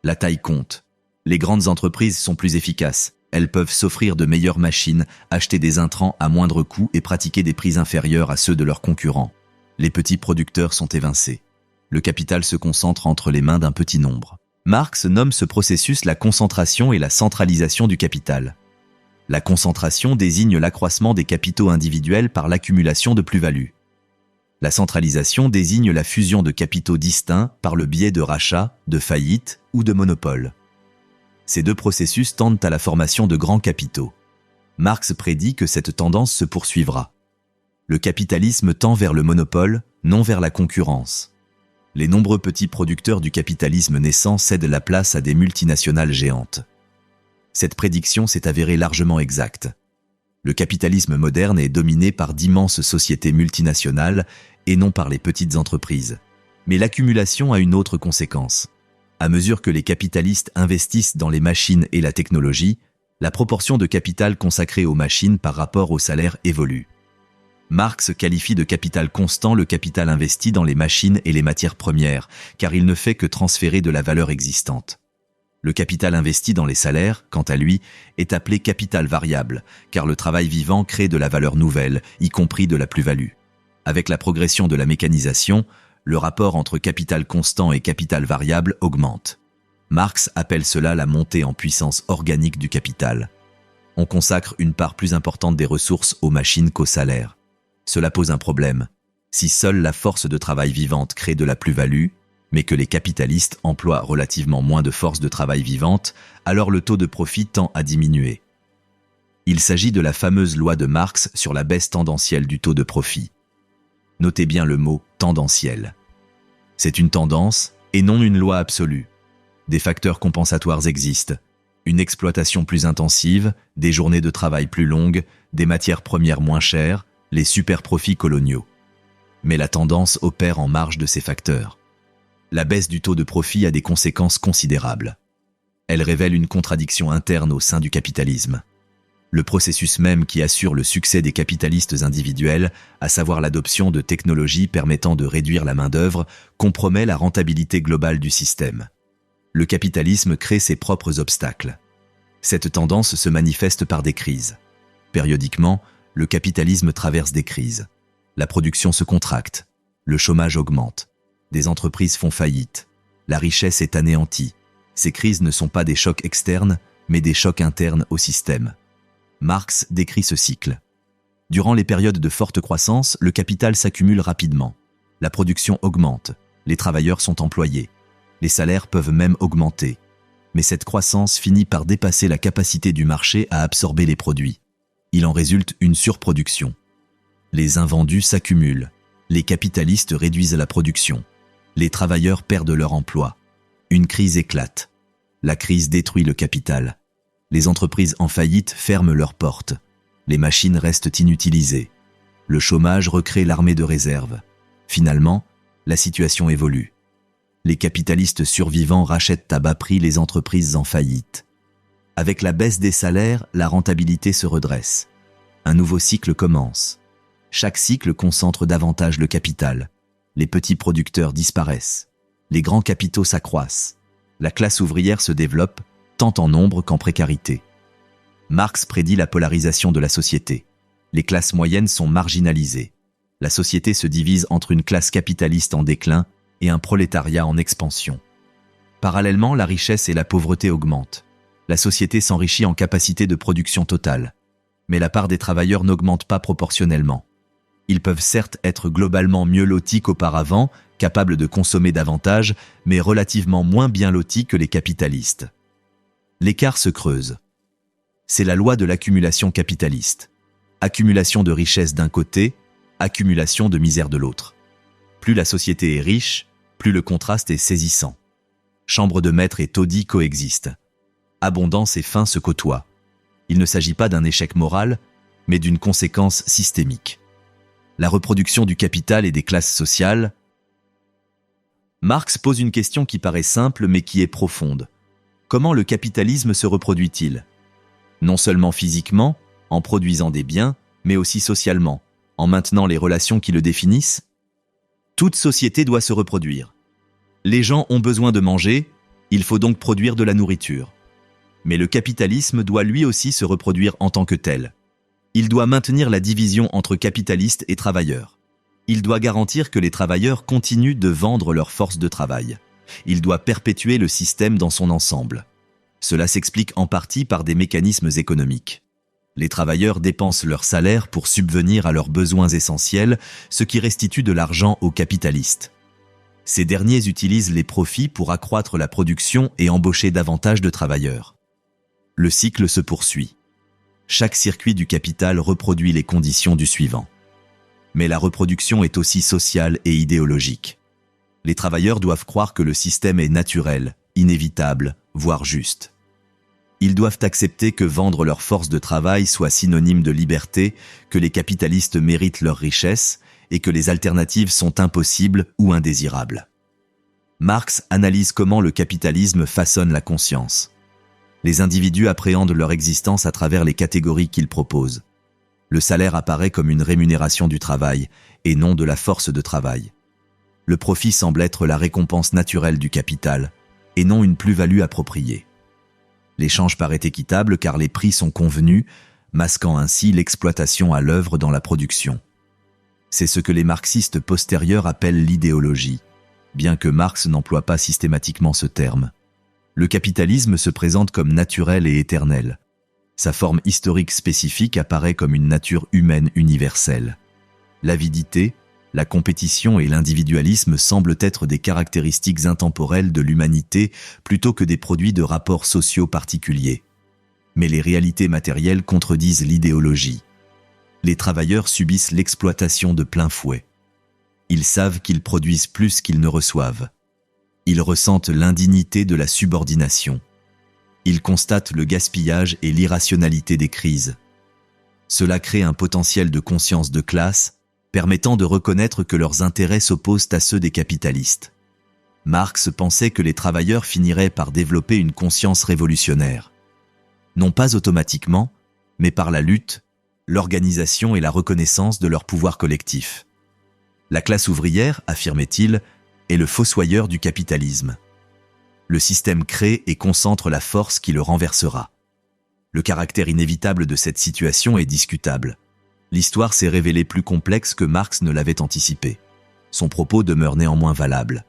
La taille compte. Les grandes entreprises sont plus efficaces. Elles peuvent s'offrir de meilleures machines, acheter des intrants à moindre coût et pratiquer des prix inférieurs à ceux de leurs concurrents. Les petits producteurs sont évincés. Le capital se concentre entre les mains d'un petit nombre. Marx nomme ce processus la concentration et la centralisation du capital. La concentration désigne l'accroissement des capitaux individuels par l'accumulation de plus-values. La centralisation désigne la fusion de capitaux distincts par le biais de rachats, de faillites ou de monopoles. Ces deux processus tendent à la formation de grands capitaux. Marx prédit que cette tendance se poursuivra. Le capitalisme tend vers le monopole, non vers la concurrence. Les nombreux petits producteurs du capitalisme naissant cèdent la place à des multinationales géantes. Cette prédiction s'est avérée largement exacte. Le capitalisme moderne est dominé par d'immenses sociétés multinationales et non par les petites entreprises. Mais l'accumulation a une autre conséquence. À mesure que les capitalistes investissent dans les machines et la technologie, la proportion de capital consacrée aux machines par rapport au salaire évolue. Marx qualifie de capital constant le capital investi dans les machines et les matières premières, car il ne fait que transférer de la valeur existante. Le capital investi dans les salaires, quant à lui, est appelé capital variable, car le travail vivant crée de la valeur nouvelle, y compris de la plus-value. Avec la progression de la mécanisation, le rapport entre capital constant et capital variable augmente. Marx appelle cela la montée en puissance organique du capital. On consacre une part plus importante des ressources aux machines qu'aux salaires. Cela pose un problème. Si seule la force de travail vivante crée de la plus-value, mais que les capitalistes emploient relativement moins de force de travail vivante, alors le taux de profit tend à diminuer. Il s'agit de la fameuse loi de Marx sur la baisse tendancielle du taux de profit. Notez bien le mot « tendanciel ». C'est une tendance et non une loi absolue. Des facteurs compensatoires existent. Une exploitation plus intensive, des journées de travail plus longues, des matières premières moins chères, les super-profits coloniaux. Mais la tendance opère en marge de ces facteurs. La baisse du taux de profit a des conséquences considérables. Elle révèle une contradiction interne au sein du capitalisme. Le processus même qui assure le succès des capitalistes individuels, à savoir l'adoption de technologies permettant de réduire la main-d'œuvre, compromet la rentabilité globale du système. Le capitalisme crée ses propres obstacles. Cette tendance se manifeste par des crises. Périodiquement, le capitalisme traverse des crises. La production se contracte, le chômage augmente. Des entreprises font faillite. La richesse est anéantie. Ces crises ne sont pas des chocs externes, mais des chocs internes au système. Marx décrit ce cycle. Durant les périodes de forte croissance, le capital s'accumule rapidement. La production augmente. Les travailleurs sont employés. Les salaires peuvent même augmenter. Mais cette croissance finit par dépasser la capacité du marché à absorber les produits. Il en résulte une surproduction. Les invendus s'accumulent. Les capitalistes réduisent la production. Les travailleurs perdent leur emploi. Une crise éclate. La crise détruit le capital. Les entreprises en faillite ferment leurs portes. Les machines restent inutilisées. Le chômage recrée l'armée de réserve. Finalement, la situation évolue. Les capitalistes survivants rachètent à bas prix les entreprises en faillite. Avec la baisse des salaires, la rentabilité se redresse. Un nouveau cycle commence. Chaque cycle concentre davantage le capital. Les petits producteurs disparaissent. Les grands capitaux s'accroissent. La classe ouvrière se développe, tant en nombre qu'en précarité. Marx prédit la polarisation de la société. Les classes moyennes sont marginalisées. La société se divise entre une classe capitaliste en déclin et un prolétariat en expansion. Parallèlement, la richesse et la pauvreté augmentent. La société s'enrichit en capacité de production totale. Mais la part des travailleurs n'augmente pas proportionnellement. Ils peuvent certes être globalement mieux lotis qu'auparavant, capables de consommer davantage, mais relativement moins bien lotis que les capitalistes. L'écart se creuse. C'est la loi de l'accumulation capitaliste. Accumulation de richesse d'un côté, accumulation de misère de l'autre. Plus la société est riche, plus le contraste est saisissant. Chambre de maître et taudis coexistent. Abondance et faim se côtoient. Il ne s'agit pas d'un échec moral, mais d'une conséquence systémique. La reproduction du capital et des classes sociales. Marx pose une question qui paraît simple mais qui est profonde. Comment le capitalisme se reproduit-il ? Non seulement physiquement, en produisant des biens, mais aussi socialement, en maintenant les relations qui le définissent ? Toute société doit se reproduire. Les gens ont besoin de manger, il faut donc produire de la nourriture. Mais le capitalisme doit lui aussi se reproduire en tant que tel. Il doit maintenir la division entre capitalistes et travailleurs. Il doit garantir que les travailleurs continuent de vendre leur force de travail. Il doit perpétuer le système dans son ensemble. Cela s'explique en partie par des mécanismes économiques. Les travailleurs dépensent leur salaire pour subvenir à leurs besoins essentiels, ce qui restitue de l'argent aux capitalistes. Ces derniers utilisent les profits pour accroître la production et embaucher davantage de travailleurs. Le cycle se poursuit. Chaque circuit du capital reproduit les conditions du suivant. Mais la reproduction est aussi sociale et idéologique. Les travailleurs doivent croire que le système est naturel, inévitable, voire juste. Ils doivent accepter que vendre leur force de travail soit synonyme de liberté, que les capitalistes méritent leur richesse et que les alternatives sont impossibles ou indésirables. Marx analyse comment le capitalisme façonne la conscience. Les individus appréhendent leur existence à travers les catégories qu'il propose. Le salaire apparaît comme une rémunération du travail et non de la force de travail. Le profit semble être la récompense naturelle du capital et non une plus-value appropriée. L'échange paraît équitable car les prix sont convenus, masquant ainsi l'exploitation à l'œuvre dans la production. C'est ce que les marxistes postérieurs appellent l'idéologie, bien que Marx n'emploie pas systématiquement ce terme. Le capitalisme se présente comme naturel et éternel. Sa forme historique spécifique apparaît comme une nature humaine universelle. L'avidité, la compétition et l'individualisme semblent être des caractéristiques intemporelles de l'humanité plutôt que des produits de rapports sociaux particuliers. Mais les réalités matérielles contredisent l'idéologie. Les travailleurs subissent l'exploitation de plein fouet. Ils savent qu'ils produisent plus qu'ils ne reçoivent. Ils ressentent l'indignité de la subordination. Ils constatent le gaspillage et l'irrationalité des crises. Cela crée un potentiel de conscience de classe, permettant de reconnaître que leurs intérêts s'opposent à ceux des capitalistes. Marx pensait que les travailleurs finiraient par développer une conscience révolutionnaire. Non pas automatiquement, mais par la lutte, l'organisation et la reconnaissance de leur pouvoir collectif. La classe ouvrière, affirmait-il, est le fossoyeur du capitalisme. Le système crée et concentre la force qui le renversera. Le caractère inévitable de cette situation est discutable. L'histoire s'est révélée plus complexe que Marx ne l'avait anticipé. Son propos demeure néanmoins valable.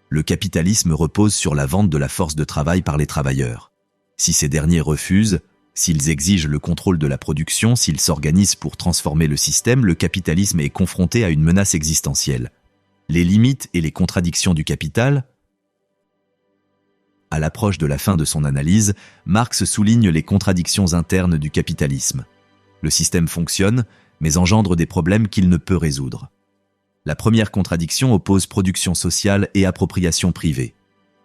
Le capitalisme repose sur la vente de la force de travail par les travailleurs. Si ces derniers refusent, s'ils exigent le contrôle de la production, s'ils s'organisent pour transformer le système, le capitalisme est confronté à une menace existentielle. Les limites et les contradictions du capital. À l'approche de la fin de son analyse, Marx souligne les contradictions internes du capitalisme. Le système fonctionne, mais engendre des problèmes qu'il ne peut résoudre. La première contradiction oppose production sociale et appropriation privée.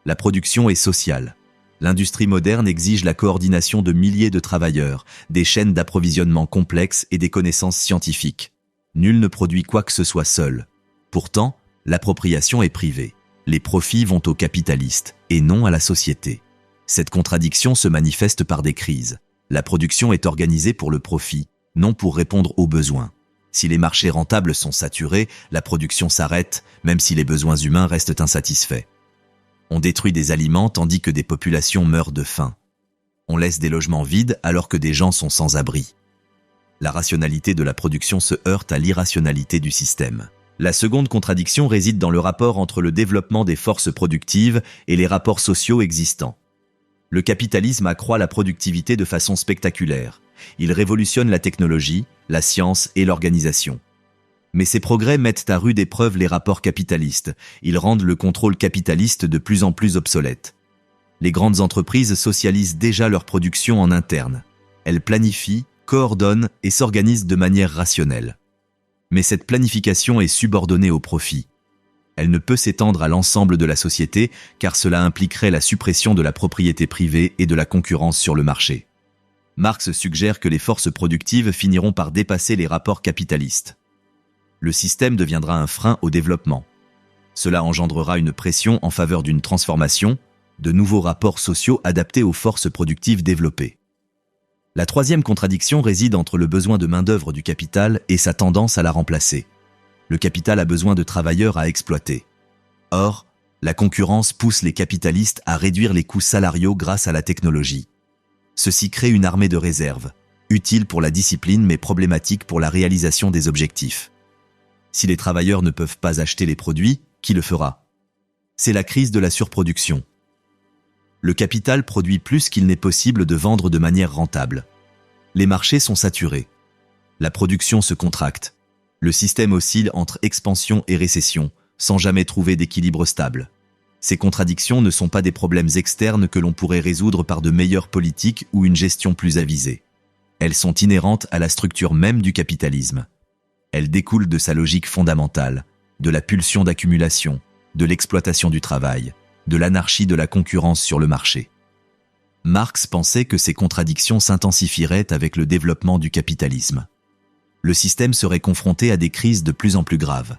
La production est sociale. L'industrie moderne exige la coordination de milliers de travailleurs, des chaînes d'approvisionnement complexes et des connaissances scientifiques. Nul ne produit quoi que ce soit seul. Pourtant, l'appropriation est privée. Les profits vont aux capitalistes et non à la société. Cette contradiction se manifeste par des crises. La production est organisée pour le profit, non pour répondre aux besoins. Si les marchés rentables sont saturés, la production s'arrête, même si les besoins humains restent insatisfaits. On détruit des aliments tandis que des populations meurent de faim. On laisse des logements vides alors que des gens sont sans abri. La rationalité de la production se heurte à l'irrationalité du système. La seconde contradiction réside dans le rapport entre le développement des forces productives et les rapports sociaux existants. Le capitalisme accroît la productivité de façon spectaculaire. Il révolutionne la technologie, la science et l'organisation. Mais ces progrès mettent à rude épreuve les rapports capitalistes. Ils rendent le contrôle capitaliste de plus en plus obsolète. Les grandes entreprises socialisent déjà leur production en interne. Elles planifient, coordonnent et s'organisent de manière rationnelle. Mais cette planification est subordonnée au profit. Elle ne peut s'étendre à l'ensemble de la société car cela impliquerait la suppression de la propriété privée et de la concurrence sur le marché. Marx suggère que les forces productives finiront par dépasser les rapports capitalistes. Le système deviendra un frein au développement. Cela engendrera une pression en faveur d'une transformation, de nouveaux rapports sociaux adaptés aux forces productives développées. La troisième contradiction réside entre le besoin de main-d'œuvre du capital et sa tendance à la remplacer. Le capital a besoin de travailleurs à exploiter. Or, la concurrence pousse les capitalistes à réduire les coûts salariaux grâce à la technologie. Ceci crée une armée de réserve, utile pour la discipline mais problématique pour la réalisation des objectifs. Si les travailleurs ne peuvent pas acheter les produits, qui le fera? C'est la crise de la surproduction. Le capital produit plus qu'il n'est possible de vendre de manière rentable. Les marchés sont saturés. La production se contracte. Le système oscille entre expansion et récession, sans jamais trouver d'équilibre stable. Ces contradictions ne sont pas des problèmes externes que l'on pourrait résoudre par de meilleures politiques ou une gestion plus avisée. Elles sont inhérentes à la structure même du capitalisme. Elles découlent de sa logique fondamentale, de la pulsion d'accumulation, de l'exploitation du travail, de l'anarchie de la concurrence sur le marché. Marx pensait que ces contradictions s'intensifieraient avec le développement du capitalisme. Le système serait confronté à des crises de plus en plus graves.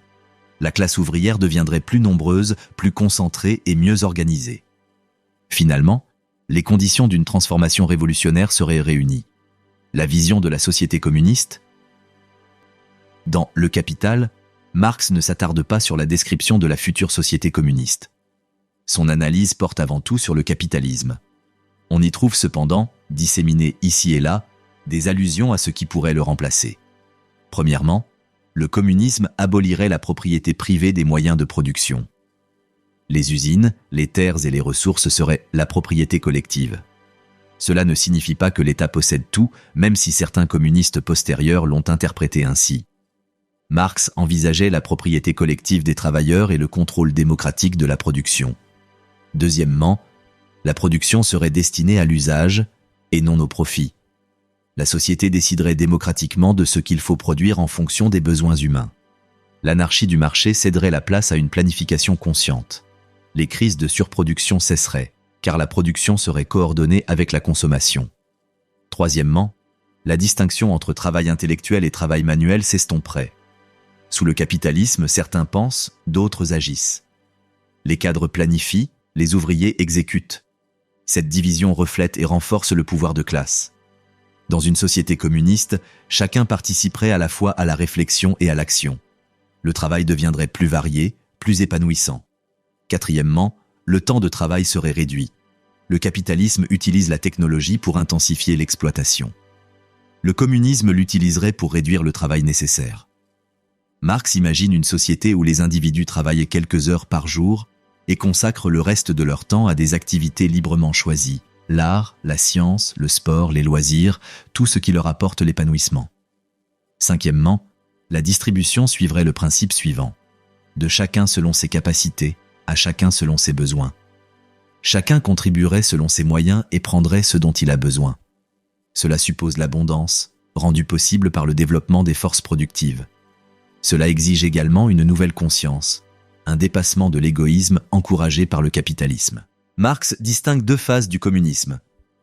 La classe ouvrière deviendrait plus nombreuse, plus concentrée et mieux organisée. Finalement, les conditions d'une transformation révolutionnaire seraient réunies. La vision de la société communiste. Dans Le Capital, Marx ne s'attarde pas sur la description de la future société communiste. Son analyse porte avant tout sur le capitalisme. On y trouve cependant, disséminées ici et là, des allusions à ce qui pourrait le remplacer. Premièrement, le communisme abolirait la propriété privée des moyens de production. Les usines, les terres et les ressources seraient la propriété collective. Cela ne signifie pas que l'État possède tout, même si certains communistes postérieurs l'ont interprété ainsi. Marx envisageait la propriété collective des travailleurs et le contrôle démocratique de la production. Deuxièmement, la production serait destinée à l'usage et non au profit. La société déciderait démocratiquement de ce qu'il faut produire en fonction des besoins humains. L'anarchie du marché céderait la place à une planification consciente. Les crises de surproduction cesseraient, car la production serait coordonnée avec la consommation. Troisièmement, la distinction entre travail intellectuel et travail manuel s'estomperait. Sous le capitalisme, certains pensent, d'autres agissent. Les cadres planifient, les ouvriers exécutent. Cette division reflète et renforce le pouvoir de classe. Dans une société communiste, chacun participerait à la fois à la réflexion et à l'action. Le travail deviendrait plus varié, plus épanouissant. Quatrièmement, le temps de travail serait réduit. Le capitalisme utilise la technologie pour intensifier l'exploitation. Le communisme l'utiliserait pour réduire le travail nécessaire. Marx imagine une société où les individus travaillent quelques heures par jour et consacrent le reste de leur temps à des activités librement choisies. L'art, la science, le sport, les loisirs, tout ce qui leur apporte l'épanouissement. Cinquièmement, la distribution suivrait le principe suivant. De chacun selon ses capacités, à chacun selon ses besoins. Chacun contribuerait selon ses moyens et prendrait ce dont il a besoin. Cela suppose l'abondance, rendue possible par le développement des forces productives. Cela exige également une nouvelle conscience, un dépassement de l'égoïsme encouragé par le capitalisme. Marx distingue deux phases du communisme,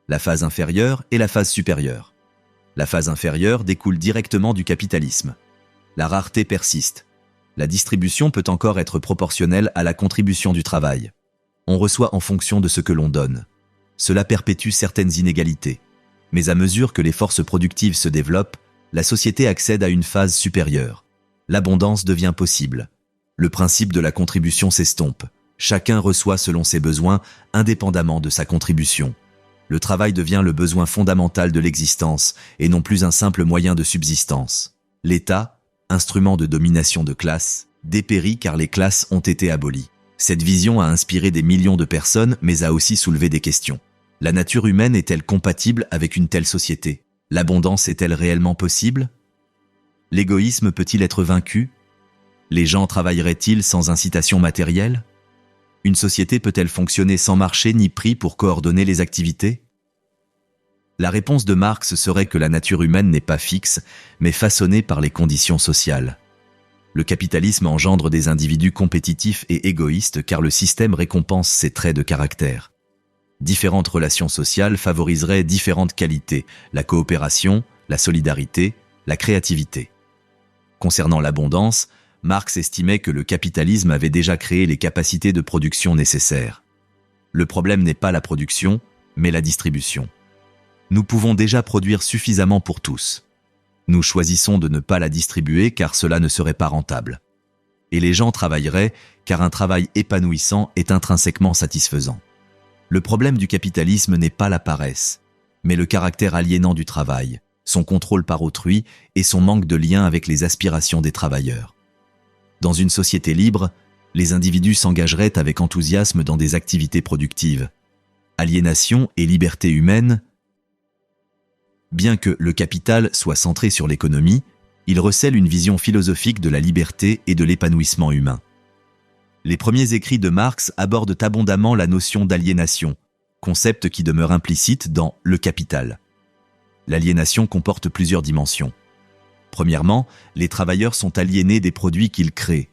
la phase inférieure et la phase supérieure. La phase inférieure découle directement du capitalisme. La rareté persiste. La distribution peut encore être proportionnelle à la contribution du travail. On reçoit en fonction de ce que l'on donne. Cela perpétue certaines inégalités. Mais à mesure que les forces productives se développent, la société accède à une phase supérieure. L'abondance devient possible. Le principe de la contribution s'estompe. Chacun reçoit selon ses besoins, indépendamment de sa contribution. Le travail devient le besoin fondamental de l'existence et non plus un simple moyen de subsistance. L'État, instrument de domination de classe, dépérit car les classes ont été abolies. Cette vision a inspiré des millions de personnes mais a aussi soulevé des questions. La nature humaine est-elle compatible avec une telle société? L'abondance est-elle réellement possible? L'égoïsme peut-il être vaincu? Les gens travailleraient-ils sans incitation matérielle? Une société peut-elle fonctionner sans marché ni prix pour coordonner les activités? La réponse de Marx serait que la nature humaine n'est pas fixe, mais façonnée par les conditions sociales. Le capitalisme engendre des individus compétitifs et égoïstes car le système récompense ces traits de caractère. Différentes relations sociales favoriseraient différentes qualités, la coopération, la solidarité, la créativité. Concernant l'abondance, Marx estimait que le capitalisme avait déjà créé les capacités de production nécessaires. Le problème n'est pas la production, mais la distribution. Nous pouvons déjà produire suffisamment pour tous. Nous choisissons de ne pas la distribuer car cela ne serait pas rentable. Et les gens travailleraient car un travail épanouissant est intrinsèquement satisfaisant. Le problème du capitalisme n'est pas la paresse, mais le caractère aliénant du travail, son contrôle par autrui et son manque de lien avec les aspirations des travailleurs. Dans une société libre, les individus s'engageraient avec enthousiasme dans des activités productives. Aliénation et liberté humaine. Bien que le capital soit centré sur l'économie, il recèle une vision philosophique de la liberté et de l'épanouissement humain. Les premiers écrits de Marx abordent abondamment la notion d'aliénation, concept qui demeure implicite dans Le Capital. L'aliénation comporte plusieurs dimensions. Premièrement, les travailleurs sont aliénés des produits qu'ils créent.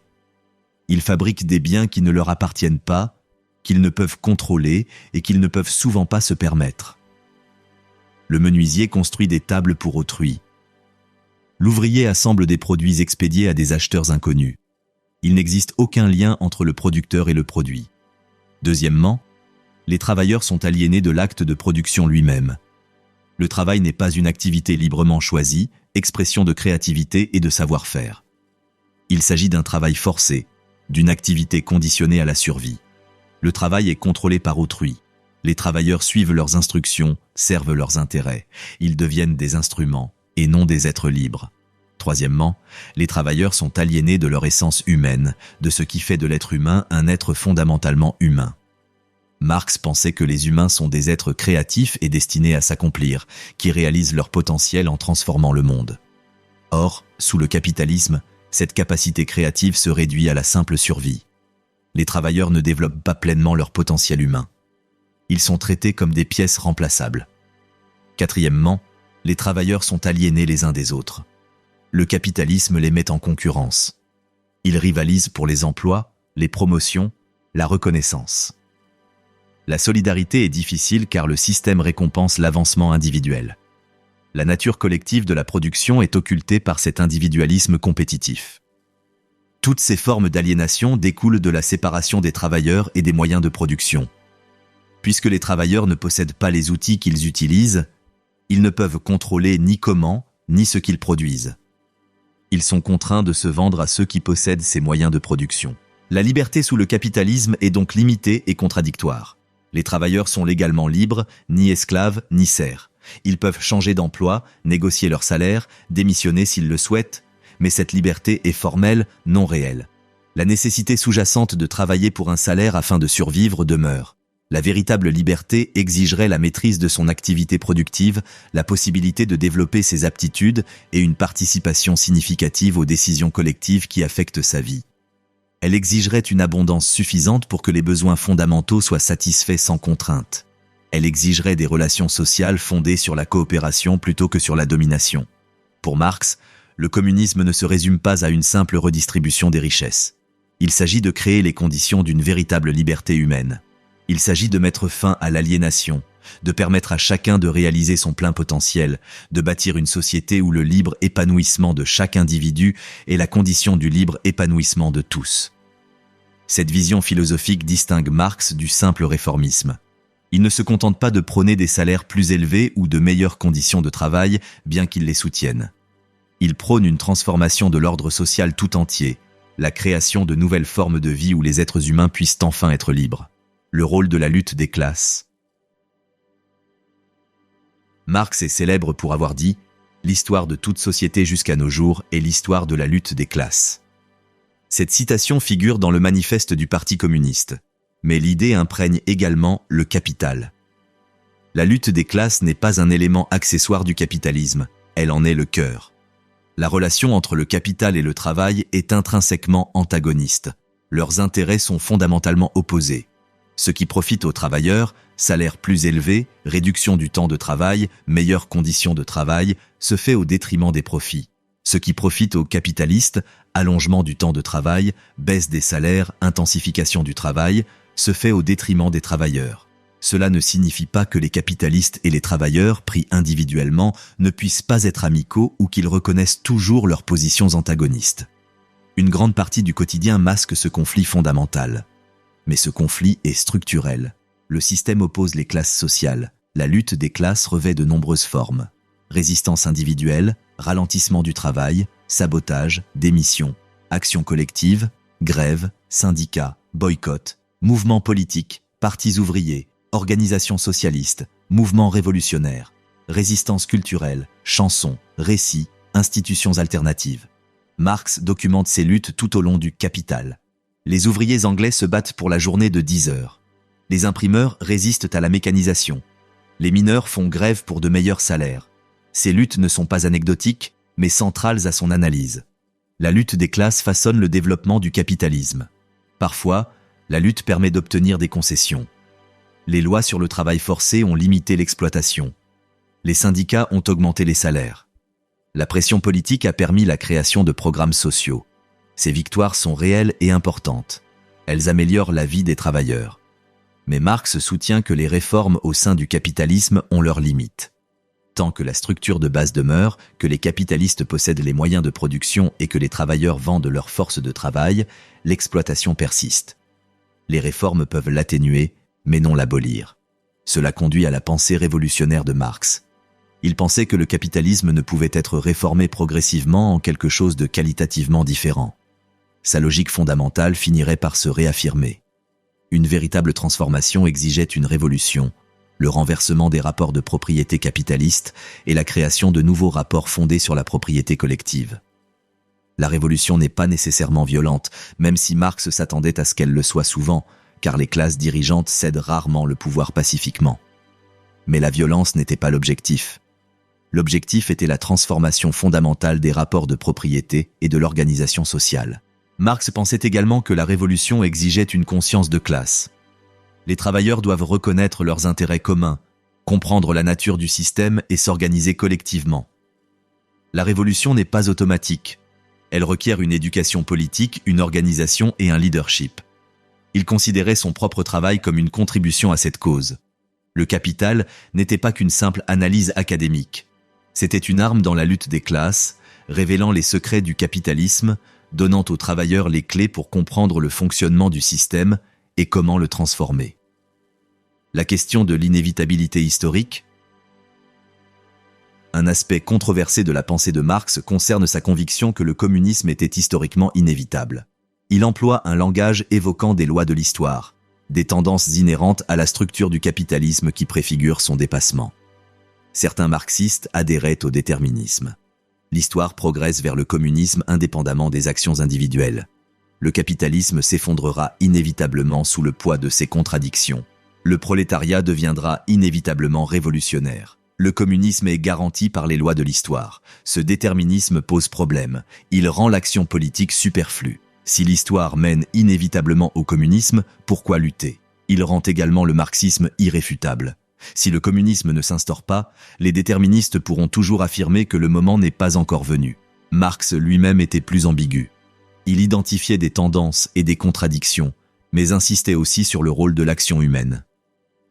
Ils fabriquent des biens qui ne leur appartiennent pas, qu'ils ne peuvent contrôler et qu'ils ne peuvent souvent pas se permettre. Le menuisier construit des tables pour autrui. L'ouvrier assemble des produits expédiés à des acheteurs inconnus. Il n'existe aucun lien entre le producteur et le produit. Deuxièmement, les travailleurs sont aliénés de l'acte de production lui-même. Le travail n'est pas une activité librement choisie, expression de créativité et de savoir-faire. Il s'agit d'un travail forcé, d'une activité conditionnée à la survie. Le travail est contrôlé par autrui. Les travailleurs suivent leurs instructions, servent leurs intérêts. Ils deviennent des instruments et non des êtres libres. Troisièmement, les travailleurs sont aliénés de leur essence humaine, de ce qui fait de l'être humain un être fondamentalement humain. Marx pensait que les humains sont des êtres créatifs et destinés à s'accomplir, qui réalisent leur potentiel en transformant le monde. Or, sous le capitalisme, cette capacité créative se réduit à la simple survie. Les travailleurs ne développent pas pleinement leur potentiel humain. Ils sont traités comme des pièces remplaçables. Quatrièmement, les travailleurs sont aliénés les uns des autres. Le capitalisme les met en concurrence. Ils rivalisent pour les emplois, les promotions, la reconnaissance. La solidarité est difficile car le système récompense l'avancement individuel. La nature collective de la production est occultée par cet individualisme compétitif. Toutes ces formes d'aliénation découlent de la séparation des travailleurs et des moyens de production. Puisque les travailleurs ne possèdent pas les outils qu'ils utilisent, ils ne peuvent contrôler ni comment, ni ce qu'ils produisent. Ils sont contraints de se vendre à ceux qui possèdent ces moyens de production. La liberté sous le capitalisme est donc limitée et contradictoire. Les travailleurs sont légalement libres, ni esclaves, ni serfs. Ils peuvent changer d'emploi, négocier leur salaire, démissionner s'ils le souhaitent, mais cette liberté est formelle, non réelle. La nécessité sous-jacente de travailler pour un salaire afin de survivre demeure. La véritable liberté exigerait la maîtrise de son activité productive, la possibilité de développer ses aptitudes et une participation significative aux décisions collectives qui affectent sa vie. Elle exigerait une abondance suffisante pour que les besoins fondamentaux soient satisfaits sans contrainte. Elle exigerait des relations sociales fondées sur la coopération plutôt que sur la domination. Pour Marx, le communisme ne se résume pas à une simple redistribution des richesses. Il s'agit de créer les conditions d'une véritable liberté humaine. Il s'agit de mettre fin à l'aliénation, de permettre à chacun de réaliser son plein potentiel, de bâtir une société où le libre épanouissement de chaque individu est la condition du libre épanouissement de tous. Cette vision philosophique distingue Marx du simple réformisme. Il ne se contente pas de prôner des salaires plus élevés ou de meilleures conditions de travail, bien qu'il les soutienne. Il prône une transformation de l'ordre social tout entier, la création de nouvelles formes de vie où les êtres humains puissent enfin être libres. Le rôle de la lutte des classes. Marx est célèbre pour avoir dit « L'histoire de toute société jusqu'à nos jours est l'histoire de la lutte des classes ». Cette citation figure dans le manifeste du Parti communiste, mais l'idée imprègne également le capital. La lutte des classes n'est pas un élément accessoire du capitalisme, elle en est le cœur. La relation entre le capital et le travail est intrinsèquement antagoniste. Leurs intérêts sont fondamentalement opposés. Ce qui profite aux travailleurs, salaire plus élevé, réduction du temps de travail, meilleures conditions de travail, se fait au détriment des profits. Ce qui profite aux capitalistes, allongement du temps de travail, baisse des salaires, intensification du travail, se fait au détriment des travailleurs. Cela ne signifie pas que les capitalistes et les travailleurs, pris individuellement, ne puissent pas être amicaux ou qu'ils reconnaissent toujours leurs positions antagonistes. Une grande partie du quotidien masque ce conflit fondamental. Mais ce conflit est structurel. Le système oppose les classes sociales. La lutte des classes revêt de nombreuses formes. Résistance individuelle, ralentissement du travail, sabotage, démission, action collective, grève, syndicats, boycott, mouvements politiques, partis ouvriers, organisations socialistes, mouvements révolutionnaires, résistance culturelle, chansons, récits, institutions alternatives. Marx documente ces luttes tout au long du Capital. Les ouvriers anglais se battent pour la journée de 10 heures. Les imprimeurs résistent à la mécanisation. Les mineurs font grève pour de meilleurs salaires. Ces luttes ne sont pas anecdotiques, mais centrales à son analyse. La lutte des classes façonne le développement du capitalisme. Parfois, la lutte permet d'obtenir des concessions. Les lois sur le travail forcé ont limité l'exploitation. Les syndicats ont augmenté les salaires. La pression politique a permis la création de programmes sociaux. Ces victoires sont réelles et importantes. Elles améliorent la vie des travailleurs. Mais Marx soutient que les réformes au sein du capitalisme ont leurs limites. Tant que la structure de base demeure, que les capitalistes possèdent les moyens de production et que les travailleurs vendent leur force de travail, l'exploitation persiste. Les réformes peuvent l'atténuer, mais non l'abolir. Cela conduit à la pensée révolutionnaire de Marx. Il pensait que le capitalisme ne pouvait être réformé progressivement en quelque chose de qualitativement différent. Sa logique fondamentale finirait par se réaffirmer. Une véritable transformation exigeait une révolution, le renversement des rapports de propriété capitalistes et la création de nouveaux rapports fondés sur la propriété collective. La révolution n'est pas nécessairement violente, même si Marx s'attendait à ce qu'elle le soit souvent, car les classes dirigeantes cèdent rarement le pouvoir pacifiquement. Mais la violence n'était pas l'objectif. L'objectif était la transformation fondamentale des rapports de propriété et de l'organisation sociale. Marx pensait également que la révolution exigeait une conscience de classe. Les travailleurs doivent reconnaître leurs intérêts communs, comprendre la nature du système et s'organiser collectivement. La révolution n'est pas automatique. Elle requiert une éducation politique, une organisation et un leadership. Il considérait son propre travail comme une contribution à cette cause. Le capital n'était pas qu'une simple analyse académique. C'était une arme dans la lutte des classes, révélant les secrets du capitalisme, donnant aux travailleurs les clés pour comprendre le fonctionnement du système et comment le transformer. La question de l'inévitabilité historique. Un aspect controversé de la pensée de Marx concerne sa conviction que le communisme était historiquement inévitable. Il emploie un langage évoquant des lois de l'histoire, des tendances inhérentes à la structure du capitalisme qui préfigurent son dépassement. Certains marxistes adhéraient au déterminisme. L'histoire progresse vers le communisme indépendamment des actions individuelles. Le capitalisme s'effondrera inévitablement sous le poids de ses contradictions. Le prolétariat deviendra inévitablement révolutionnaire. Le communisme est garanti par les lois de l'histoire. Ce déterminisme pose problème. Il rend l'action politique superflue. Si l'histoire mène inévitablement au communisme, pourquoi lutter? Il rend également le marxisme irréfutable. Si le communisme ne s'instaure pas, les déterministes pourront toujours affirmer que le moment n'est pas encore venu. Marx lui-même était plus ambigu. Il identifiait des tendances et des contradictions, mais insistait aussi sur le rôle de l'action humaine.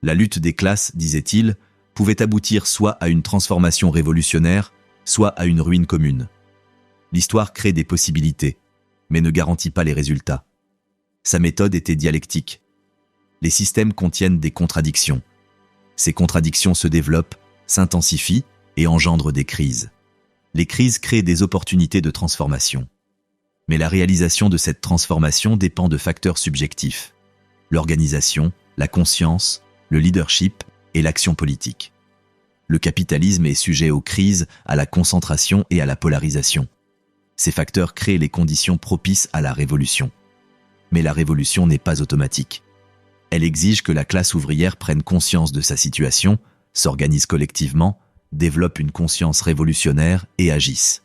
La lutte des classes, disait-il, pouvait aboutir soit à une transformation révolutionnaire, soit à une ruine commune. L'histoire crée des possibilités, mais ne garantit pas les résultats. Sa méthode était dialectique. Les systèmes contiennent des contradictions. Ces contradictions se développent, s'intensifient et engendrent des crises. Les crises créent des opportunités de transformation. Mais la réalisation de cette transformation dépend de facteurs subjectifs. L'organisation, la conscience, le leadership et l'action politique. Le capitalisme est sujet aux crises, à la concentration et à la polarisation. Ces facteurs créent les conditions propices à la révolution. Mais la révolution n'est pas automatique. Elle exige que la classe ouvrière prenne conscience de sa situation, s'organise collectivement, développe une conscience révolutionnaire et agisse.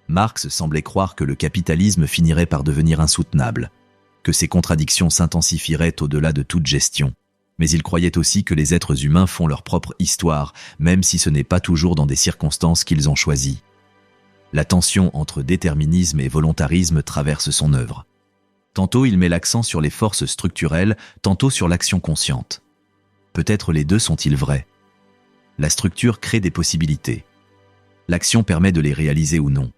Marx semblait croire que le capitalisme finirait par devenir insoutenable, que ses contradictions s'intensifieraient au-delà de toute gestion. Mais il croyait aussi que les êtres humains font leur propre histoire, même si ce n'est pas toujours dans des circonstances qu'ils ont choisies. La tension entre déterminisme et volontarisme traverse son œuvre. Tantôt il met l'accent sur les forces structurelles, tantôt sur l'action consciente. Peut-être les deux sont-ils vrais. La structure crée des possibilités. L'action permet de les réaliser ou non.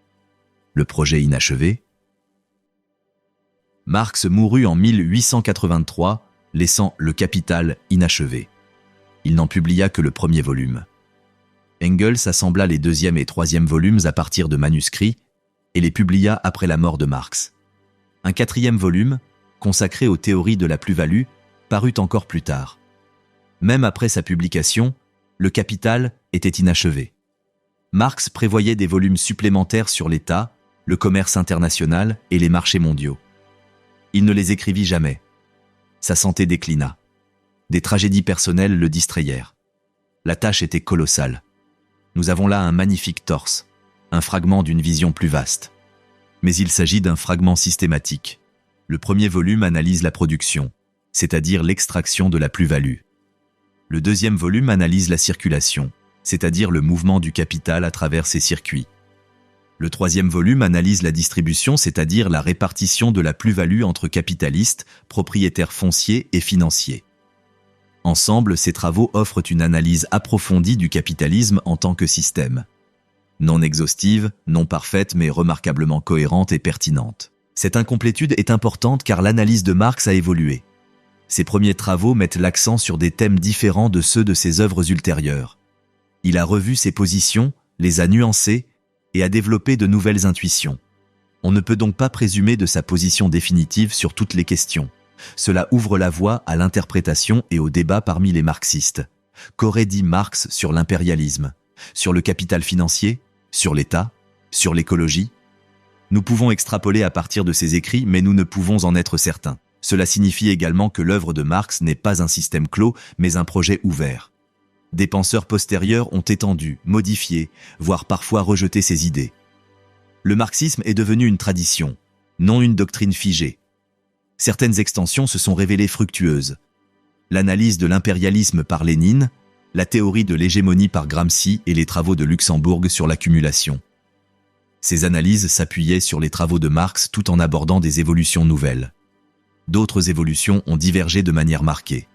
Le projet inachevé. Marx mourut en 1883, laissant Le Capital inachevé. Il n'en publia que le premier volume. Engels assembla les deuxième et troisième volumes à partir de manuscrits et les publia après la mort de Marx. Un quatrième volume, consacré aux théories de la plus-value, parut encore plus tard. Même après sa publication, Le Capital était inachevé. Marx prévoyait des volumes supplémentaires sur l'État, le commerce international et les marchés mondiaux. Il ne les écrivit jamais. Sa santé déclina. Des tragédies personnelles le distrayèrent. La tâche était colossale. Nous avons là un magnifique torse, un fragment d'une vision plus vaste. Mais il s'agit d'un fragment systématique. Le premier volume analyse la production, c'est-à-dire l'extraction de la plus-value. Le deuxième volume analyse la circulation, c'est-à-dire le mouvement du capital à travers ses circuits. Le troisième volume analyse la distribution, c'est-à-dire la répartition de la plus-value entre capitalistes, propriétaires fonciers et financiers. Ensemble, ces travaux offrent une analyse approfondie du capitalisme en tant que système. Non exhaustive, non parfaite, mais remarquablement cohérente et pertinente. Cette incomplétude est importante car l'analyse de Marx a évolué. Ses premiers travaux mettent l'accent sur des thèmes différents de ceux de ses œuvres ultérieures. Il a revu ses positions, les a nuancées et a développé de nouvelles intuitions. On ne peut donc pas présumer de sa position définitive sur toutes les questions. Cela ouvre la voie à l'interprétation et au débat parmi les marxistes. Qu'aurait dit Marx sur l'impérialisme, sur le capital financier, sur l'État, sur l'écologie? Nous pouvons extrapoler à partir de ses écrits, mais nous ne pouvons en être certains. Cela signifie également que l'œuvre de Marx n'est pas un système clos, mais un projet ouvert. Des penseurs postérieurs ont étendu, modifié, voire parfois rejeté ces idées. Le marxisme est devenu une tradition, non une doctrine figée. Certaines extensions se sont révélées fructueuses. L'analyse de l'impérialisme par Lénine, la théorie de l'hégémonie par Gramsci et les travaux de Luxembourg sur l'accumulation. Ces analyses s'appuyaient sur les travaux de Marx tout en abordant des évolutions nouvelles. D'autres évolutions ont divergé de manière marquée.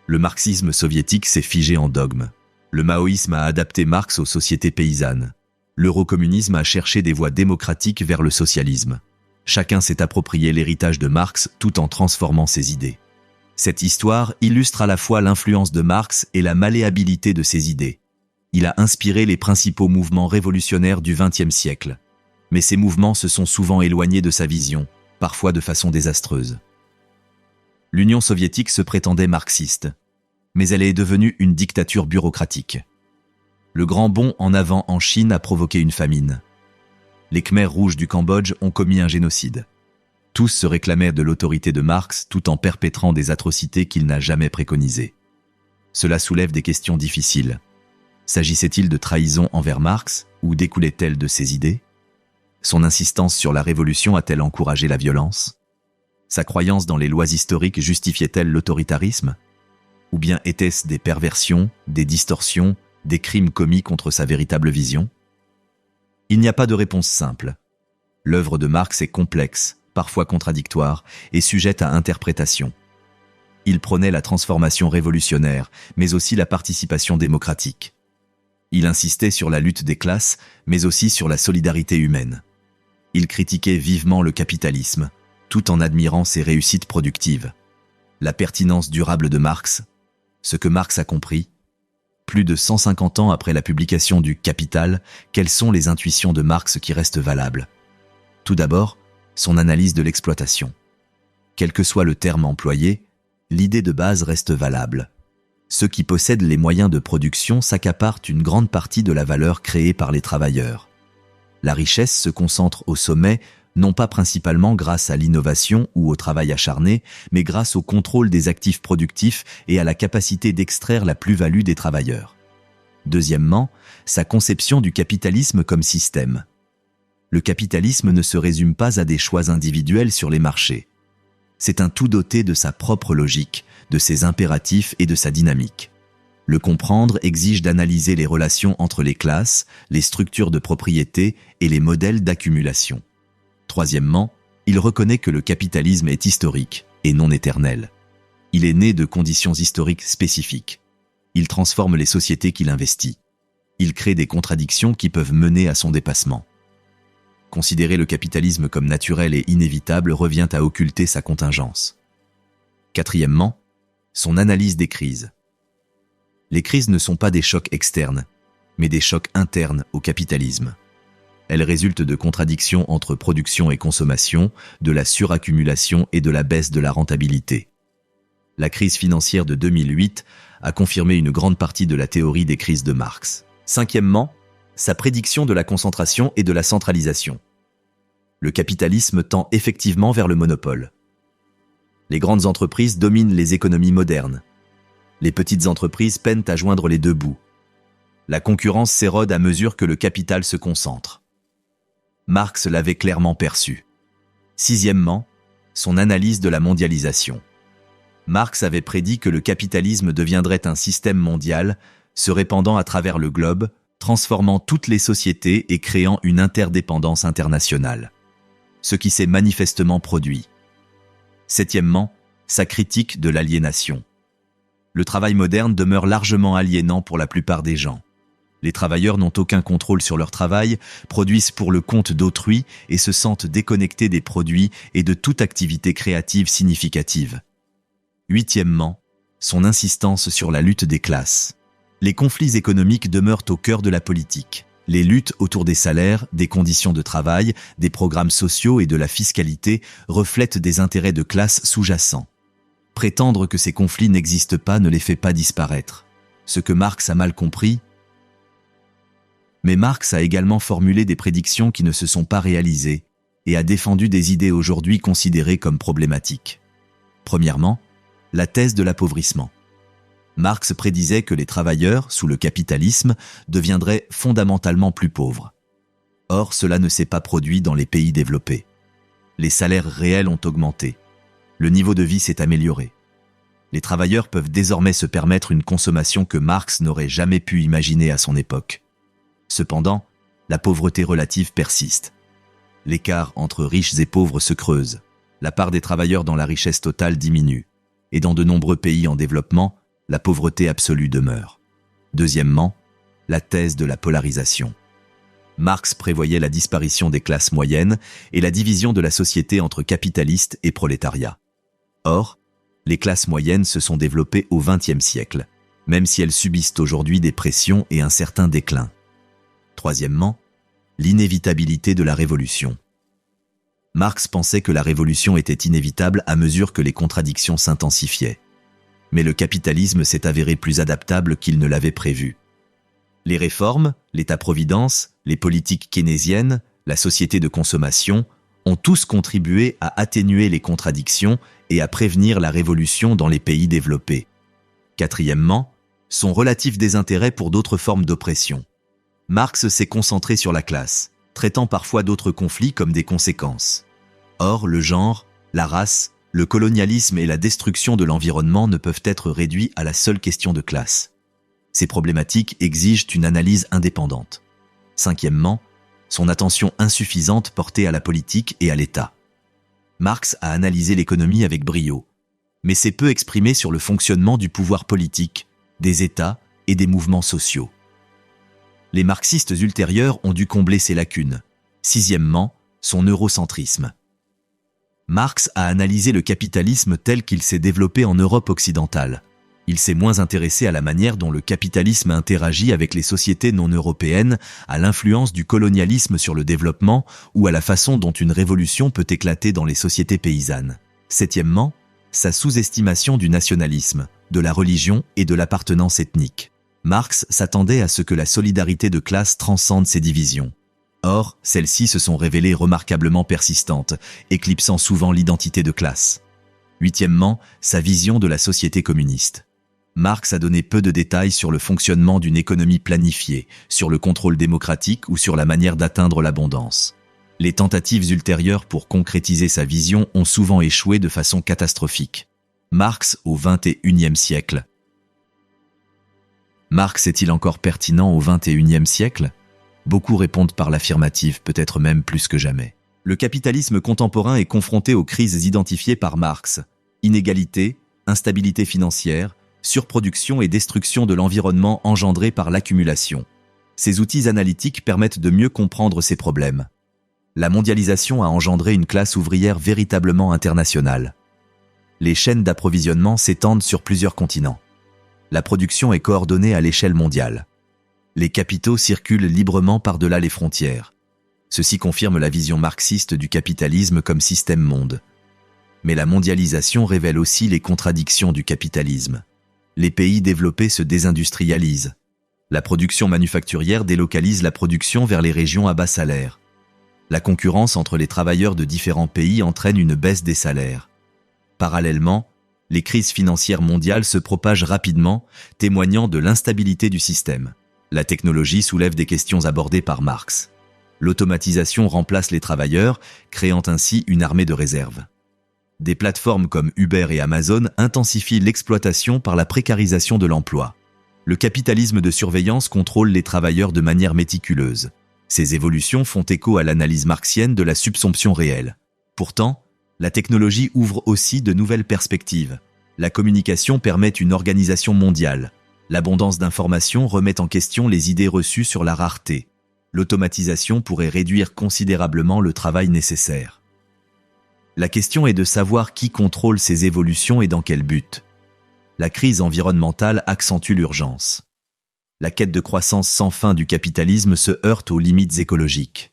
Le marxisme soviétique s'est figé en dogme. Le maoïsme a adapté Marx aux sociétés paysannes. L'eurocommunisme a cherché des voies démocratiques vers le socialisme. Chacun s'est approprié l'héritage de Marx tout en transformant ses idées. Cette histoire illustre à la fois l'influence de Marx et la malléabilité de ses idées. Il a inspiré les principaux mouvements révolutionnaires du XXe siècle. Mais ces mouvements se sont souvent éloignés de sa vision, parfois de façon désastreuse. L'Union soviétique se prétendait marxiste, mais elle est devenue une dictature bureaucratique. Le grand bond en avant en Chine a provoqué une famine. Les Khmers rouges du Cambodge ont commis un génocide. Tous se réclamaient de l'autorité de Marx tout en perpétrant des atrocités qu'il n'a jamais préconisées. Cela soulève des questions difficiles. S'agissait-il de trahison envers Marx ou découlait-elle de ses idées? Son insistance sur la révolution a-t-elle encouragé la violence? Sa croyance dans les lois historiques justifiait-elle l'autoritarisme? Ou bien était-ce des perversions, des distorsions, des crimes commis contre sa véritable vision? Il n'y a pas de réponse simple. L'œuvre de Marx est complexe, parfois contradictoire, et sujette à interprétation. Il prônait la transformation révolutionnaire, mais aussi la participation démocratique. Il insistait sur la lutte des classes, mais aussi sur la solidarité humaine. Il critiquait vivement le capitalisme, tout en admirant ses réussites productives. La pertinence durable de Marx, ce que Marx a compris. Plus de 150 ans après la publication du Capital, quelles sont les intuitions de Marx qui restent valables? Tout d'abord, son analyse de l'exploitation. Quel que soit le terme employé, l'idée de base reste valable. Ceux qui possèdent les moyens de production s'accaparent une grande partie de la valeur créée par les travailleurs. La richesse se concentre au sommet, non pas principalement grâce à l'innovation ou au travail acharné, mais grâce au contrôle des actifs productifs et à la capacité d'extraire la plus-value des travailleurs. Deuxièmement, sa conception du capitalisme comme système. Le capitalisme ne se résume pas à des choix individuels sur les marchés. C'est un tout doté de sa propre logique, de ses impératifs et de sa dynamique. Le comprendre exige d'analyser les relations entre les classes, les structures de propriété et les modèles d'accumulation. Troisièmement, il reconnaît que le capitalisme est historique et non éternel. Il est né de conditions historiques spécifiques. Il transforme les sociétés qu'il investit. Il crée des contradictions qui peuvent mener à son dépassement. Considérer le capitalisme comme naturel et inévitable revient à occulter sa contingence. Quatrièmement, son analyse des crises. Les crises ne sont pas des chocs externes, mais des chocs internes au capitalisme. Elles résultent de contradictions entre production et consommation, de la suraccumulation et de la baisse de la rentabilité. La crise financière de 2008 a confirmé une grande partie de la théorie des crises de Marx. Cinquièmement, sa prédiction de la concentration et de la centralisation. Le capitalisme tend effectivement vers le monopole. Les grandes entreprises dominent les économies modernes. Les petites entreprises peinent à joindre les deux bouts. La concurrence s'érode à mesure que le capital se concentre. Marx l'avait clairement perçu. Sixièmement, son analyse de la mondialisation. Marx avait prédit que le capitalisme deviendrait un système mondial, se répandant à travers le globe, transformant toutes les sociétés et créant une interdépendance internationale. Ce qui s'est manifestement produit. Septièmement, sa critique de l'aliénation. Le travail moderne demeure largement aliénant pour la plupart des gens. Les travailleurs n'ont aucun contrôle sur leur travail, produisent pour le compte d'autrui et se sentent déconnectés des produits et de toute activité créative significative. Huitièmement, son insistance sur la lutte des classes. Les conflits économiques demeurent au cœur de la politique. Les luttes autour des salaires, des conditions de travail, des programmes sociaux et de la fiscalité reflètent des intérêts de classe sous-jacents. Prétendre que ces conflits n'existent pas ne les fait pas disparaître. Ce que Marx a mal compris. Mais Marx a également formulé des prédictions qui ne se sont pas réalisées et a défendu des idées aujourd'hui considérées comme problématiques. Premièrement, la thèse de l'appauvrissement. Marx prédisait que les travailleurs, sous le capitalisme, deviendraient fondamentalement plus pauvres. Or, cela ne s'est pas produit dans les pays développés. Les salaires réels ont augmenté. Le niveau de vie s'est amélioré. Les travailleurs peuvent désormais se permettre une consommation que Marx n'aurait jamais pu imaginer à son époque. Cependant, la pauvreté relative persiste. L'écart entre riches et pauvres se creuse. La part des travailleurs dans la richesse totale diminue. Et dans de nombreux pays en développement, la pauvreté absolue demeure. Deuxièmement, la thèse de la polarisation. Marx prévoyait la disparition des classes moyennes et la division de la société entre capitalistes et prolétariat. Or, les classes moyennes se sont développées au XXe siècle, même si elles subissent aujourd'hui des pressions et un certain déclin. Troisièmement, l'inévitabilité de la révolution. Marx pensait que la révolution était inévitable à mesure que les contradictions s'intensifiaient. Mais le capitalisme s'est avéré plus adaptable qu'il ne l'avait prévu. Les réformes, l'État-providence, les politiques keynésiennes, la société de consommation ont tous contribué à atténuer les contradictions et à prévenir la révolution dans les pays développés. Quatrièmement, son relatif désintérêt pour d'autres formes d'oppression. Marx s'est concentré sur la classe, traitant parfois d'autres conflits comme des conséquences. Or, le genre, la race, le colonialisme et la destruction de l'environnement ne peuvent être réduits à la seule question de classe. Ces problématiques exigent une analyse indépendante. Cinquièmement, son attention insuffisante portée à la politique et à l'État. Marx a analysé l'économie avec brio, mais s'est peu exprimé sur le fonctionnement du pouvoir politique, des États et des mouvements sociaux. Les marxistes ultérieurs ont dû combler ces lacunes. Sixièmement, son eurocentrisme. Marx a analysé le capitalisme tel qu'il s'est développé en Europe occidentale. Il s'est moins intéressé à la manière dont le capitalisme interagit avec les sociétés non européennes, à l'influence du colonialisme sur le développement ou à la façon dont une révolution peut éclater dans les sociétés paysannes. Septièmement, sa sous-estimation du nationalisme, de la religion et de l'appartenance ethnique. Marx s'attendait à ce que la solidarité de classe transcende ces divisions. Or, celles-ci se sont révélées remarquablement persistantes, éclipsant souvent l'identité de classe. Huitièmement, sa vision de la société communiste. Marx a donné peu de détails sur le fonctionnement d'une économie planifiée, sur le contrôle démocratique ou sur la manière d'atteindre l'abondance. Les tentatives ultérieures pour concrétiser sa vision ont souvent échoué de façon catastrophique. Marx au XXIe siècle. Marx est-il encore pertinent au XXIe siècle ? Beaucoup répondent par l'affirmative, peut-être même plus que jamais. Le capitalisme contemporain est confronté aux crises identifiées par Marx. Inégalité, instabilité financière, surproduction et destruction de l'environnement engendrée par l'accumulation. Ces outils analytiques permettent de mieux comprendre ces problèmes. La mondialisation a engendré une classe ouvrière véritablement internationale. Les chaînes d'approvisionnement s'étendent sur plusieurs continents. La production est coordonnée à l'échelle mondiale. Les capitaux circulent librement par-delà les frontières. Ceci confirme la vision marxiste du capitalisme comme système-monde. Mais la mondialisation révèle aussi les contradictions du capitalisme. Les pays développés se désindustrialisent. La production manufacturière délocalise la production vers les régions à bas salaire. La concurrence entre les travailleurs de différents pays entraîne une baisse des salaires. Parallèlement, les crises financières mondiales se propagent rapidement, témoignant de l'instabilité du système. La technologie soulève des questions abordées par Marx. L'automatisation remplace les travailleurs, créant ainsi une armée de réserve. Des plateformes comme Uber et Amazon intensifient l'exploitation par la précarisation de l'emploi. Le capitalisme de surveillance contrôle les travailleurs de manière méticuleuse. Ces évolutions font écho à l'analyse marxienne de la subsomption réelle. Pourtant, la technologie ouvre aussi de nouvelles perspectives. La communication permet une organisation mondiale. L'abondance d'informations remet en question les idées reçues sur la rareté. L'automatisation pourrait réduire considérablement le travail nécessaire. La question est de savoir qui contrôle ces évolutions et dans quel but. La crise environnementale accentue l'urgence. La quête de croissance sans fin du capitalisme se heurte aux limites écologiques.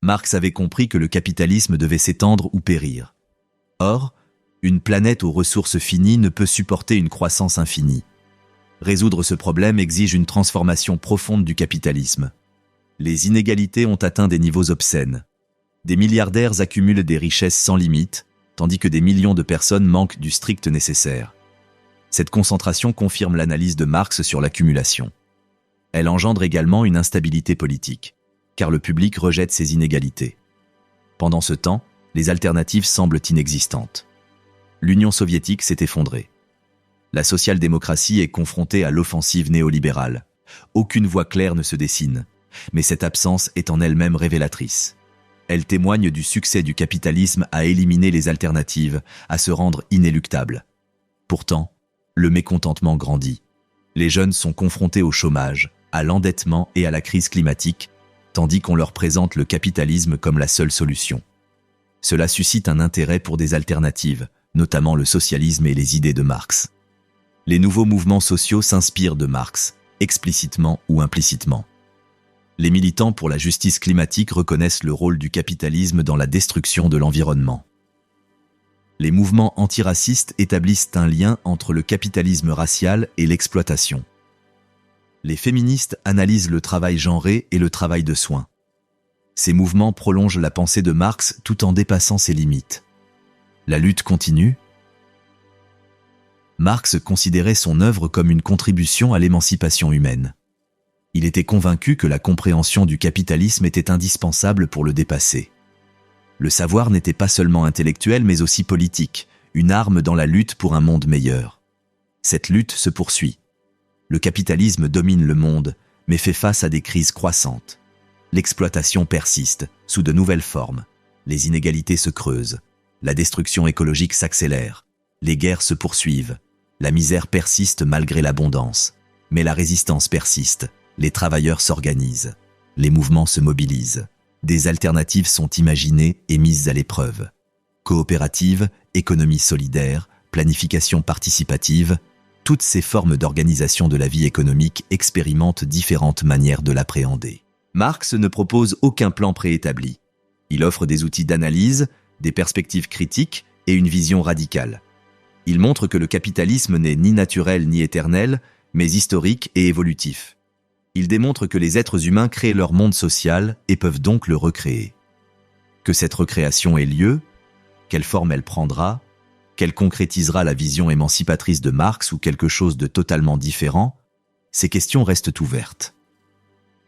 Marx avait compris que le capitalisme devait s'étendre ou périr. Or, Une planète aux ressources finies ne peut supporter une croissance infinie. Résoudre ce problème exige une transformation profonde du capitalisme. Les inégalités ont atteint des niveaux obscènes. Des milliardaires accumulent des richesses sans limite, tandis que des millions de personnes manquent du strict nécessaire. Cette concentration confirme l'analyse de Marx sur l'accumulation. Elle engendre également une instabilité politique, car le public rejette ces inégalités. Pendant ce temps, les alternatives semblent inexistantes. L'Union soviétique s'est effondrée. La social-démocratie est confrontée à l'offensive néolibérale. Aucune voie claire ne se dessine, mais cette absence est en elle-même révélatrice. Elle témoigne du succès du capitalisme à éliminer les alternatives, à se rendre inéluctable. Pourtant, le mécontentement grandit. Les jeunes sont confrontés au chômage, à l'endettement et à la crise climatique, tandis qu'on leur présente le capitalisme comme la seule solution. Cela suscite un intérêt pour des alternatives, notamment le socialisme et les idées de Marx. Les nouveaux mouvements sociaux s'inspirent de Marx, explicitement ou implicitement. Les militants pour la justice climatique reconnaissent le rôle du capitalisme dans la destruction de l'environnement. Les mouvements antiracistes établissent un lien entre le capitalisme racial et l'exploitation. Les féministes analysent le travail genré et le travail de soins. Ces mouvements prolongent la pensée de Marx tout en dépassant ses limites. La lutte continue. Marx considérait son œuvre comme une contribution à l'émancipation humaine. Il était convaincu que la compréhension du capitalisme était indispensable pour le dépasser. Le savoir n'était pas seulement intellectuel mais aussi politique, une arme dans la lutte pour un monde meilleur. Cette lutte se poursuit. Le capitalisme domine le monde, mais fait face à des crises croissantes. L'exploitation persiste, sous de nouvelles formes. Les inégalités se creusent. La destruction écologique s'accélère. Les guerres se poursuivent. La misère persiste malgré l'abondance. Mais la résistance persiste. Les travailleurs s'organisent. Les mouvements se mobilisent. Des alternatives sont imaginées et mises à l'épreuve. Coopérative, économie solidaire, planification participative, toutes ces formes d'organisation de la vie économique expérimentent différentes manières de l'appréhender. Marx ne propose aucun plan préétabli. Il offre des outils d'analyse, des perspectives critiques et une vision radicale. Il montre que le capitalisme n'est ni naturel ni éternel, mais historique et évolutif. Il démontre que les êtres humains créent leur monde social et peuvent donc le recréer. Que cette recréation ait lieu, quelle forme elle prendra, qu'elle concrétisera la vision émancipatrice de Marx ou quelque chose de totalement différent, ces questions restent ouvertes.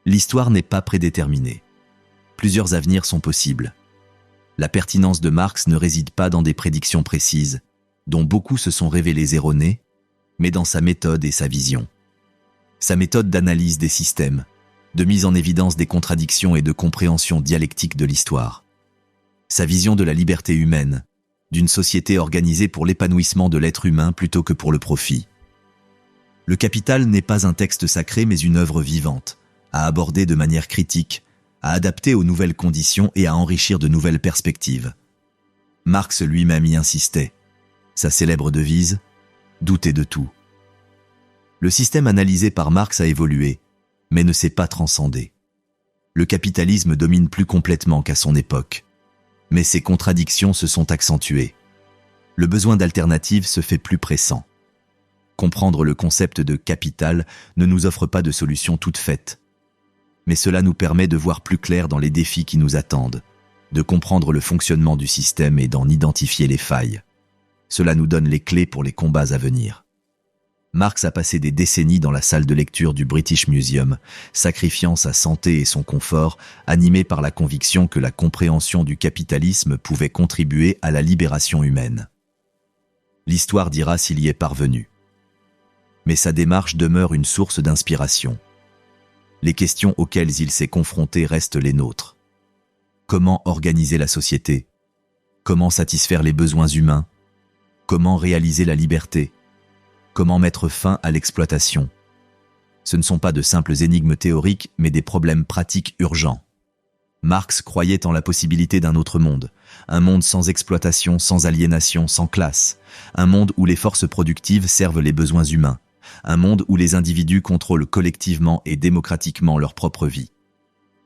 L'histoire n'est pas prédéterminée. Plusieurs avenirs sont possibles. La pertinence de Marx ne réside pas dans des prédictions précises, dont beaucoup se sont révélées erronées, mais dans sa méthode et sa vision. Sa méthode d'analyse des systèmes, de mise en évidence des contradictions et de compréhension dialectique de l'histoire. Sa vision de la liberté humaine, d'une société organisée pour l'épanouissement de l'être humain plutôt que pour le profit. Le Capital n'est pas un texte sacré mais une œuvre vivante, à aborder de manière critique, à adapter aux nouvelles conditions et à enrichir de nouvelles perspectives. Marx lui-même y insistait. Sa célèbre devise « Doutez de tout ». Le système analysé par Marx a évolué, mais ne s'est pas transcendé. Le capitalisme domine plus complètement qu'à son époque, mais ses contradictions se sont accentuées. Le besoin d'alternatives se fait plus pressant. Comprendre le concept de capital ne nous offre pas de solution toute faite, mais cela nous permet de voir plus clair dans les défis qui nous attendent, de comprendre le fonctionnement du système et d'en identifier les failles. Cela nous donne les clés pour les combats à venir. Marx a passé des décennies dans la salle de lecture du British Museum, sacrifiant sa santé et son confort, animé par la conviction que la compréhension du capitalisme pouvait contribuer à la libération humaine. L'histoire dira s'il y est parvenu. Mais sa démarche demeure une source d'inspiration. Les questions auxquelles il s'est confronté restent les nôtres. Comment organiser la société? Comment satisfaire les besoins humains? Comment réaliser la liberté? Comment mettre fin à l'exploitation? Ce ne sont pas de simples énigmes théoriques, mais des problèmes pratiques urgents. Marx croyait en la possibilité d'un autre monde, un monde sans exploitation, sans aliénation, sans classe, un monde où les forces productives servent les besoins humains, un monde où les individus contrôlent collectivement et démocratiquement leur propre vie.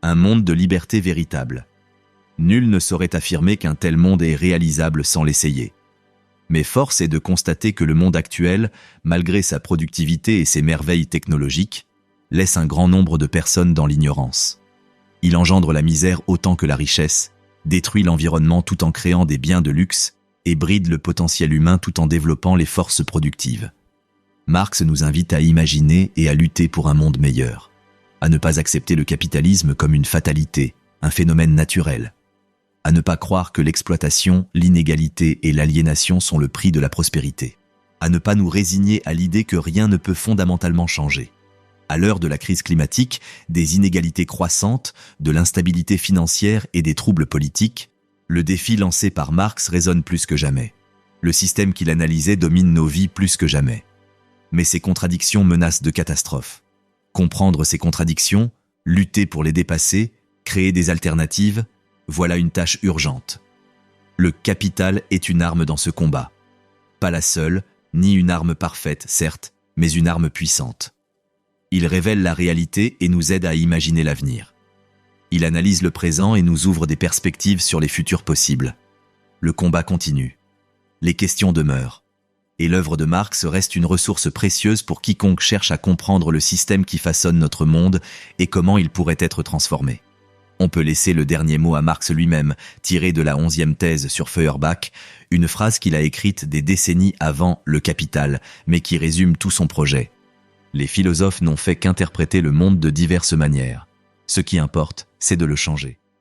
Un monde de liberté véritable. Nul ne saurait affirmer qu'un tel monde est réalisable sans l'essayer. Mais force est de constater que le monde actuel, malgré sa productivité et ses merveilles technologiques, laisse un grand nombre de personnes dans l'ignorance. Il engendre la misère autant que la richesse, détruit l'environnement tout en créant des biens de luxe et bride le potentiel humain tout en développant les forces productives. Marx nous invite à imaginer et à lutter pour un monde meilleur, à ne pas accepter le capitalisme comme une fatalité, un phénomène naturel, à ne pas croire que l'exploitation, l'inégalité et l'aliénation sont le prix de la prospérité, à ne pas nous résigner à l'idée que rien ne peut fondamentalement changer. À l'heure de la crise climatique, des inégalités croissantes, de l'instabilité financière et des troubles politiques, le défi lancé par Marx résonne plus que jamais. Le système qu'il analysait domine nos vies plus que jamais. Mais ces contradictions menacent de catastrophe. Comprendre ces contradictions, lutter pour les dépasser, créer des alternatives, voilà une tâche urgente. Le capital est une arme dans ce combat. Pas la seule, ni une arme parfaite, certes, mais une arme puissante. Il révèle la réalité et nous aide à imaginer l'avenir. Il analyse le présent et nous ouvre des perspectives sur les futurs possibles. Le combat continue. Les questions demeurent. Et l'œuvre de Marx reste une ressource précieuse pour quiconque cherche à comprendre le système qui façonne notre monde et comment il pourrait être transformé. On peut laisser le dernier mot à Marx lui-même, tiré de la 11e thèse sur Feuerbach, une phrase qu'il a écrite des décennies avant Le Capital, mais qui résume tout son projet. Les philosophes n'ont fait qu'interpréter le monde de diverses manières. Ce qui importe, c'est de le changer.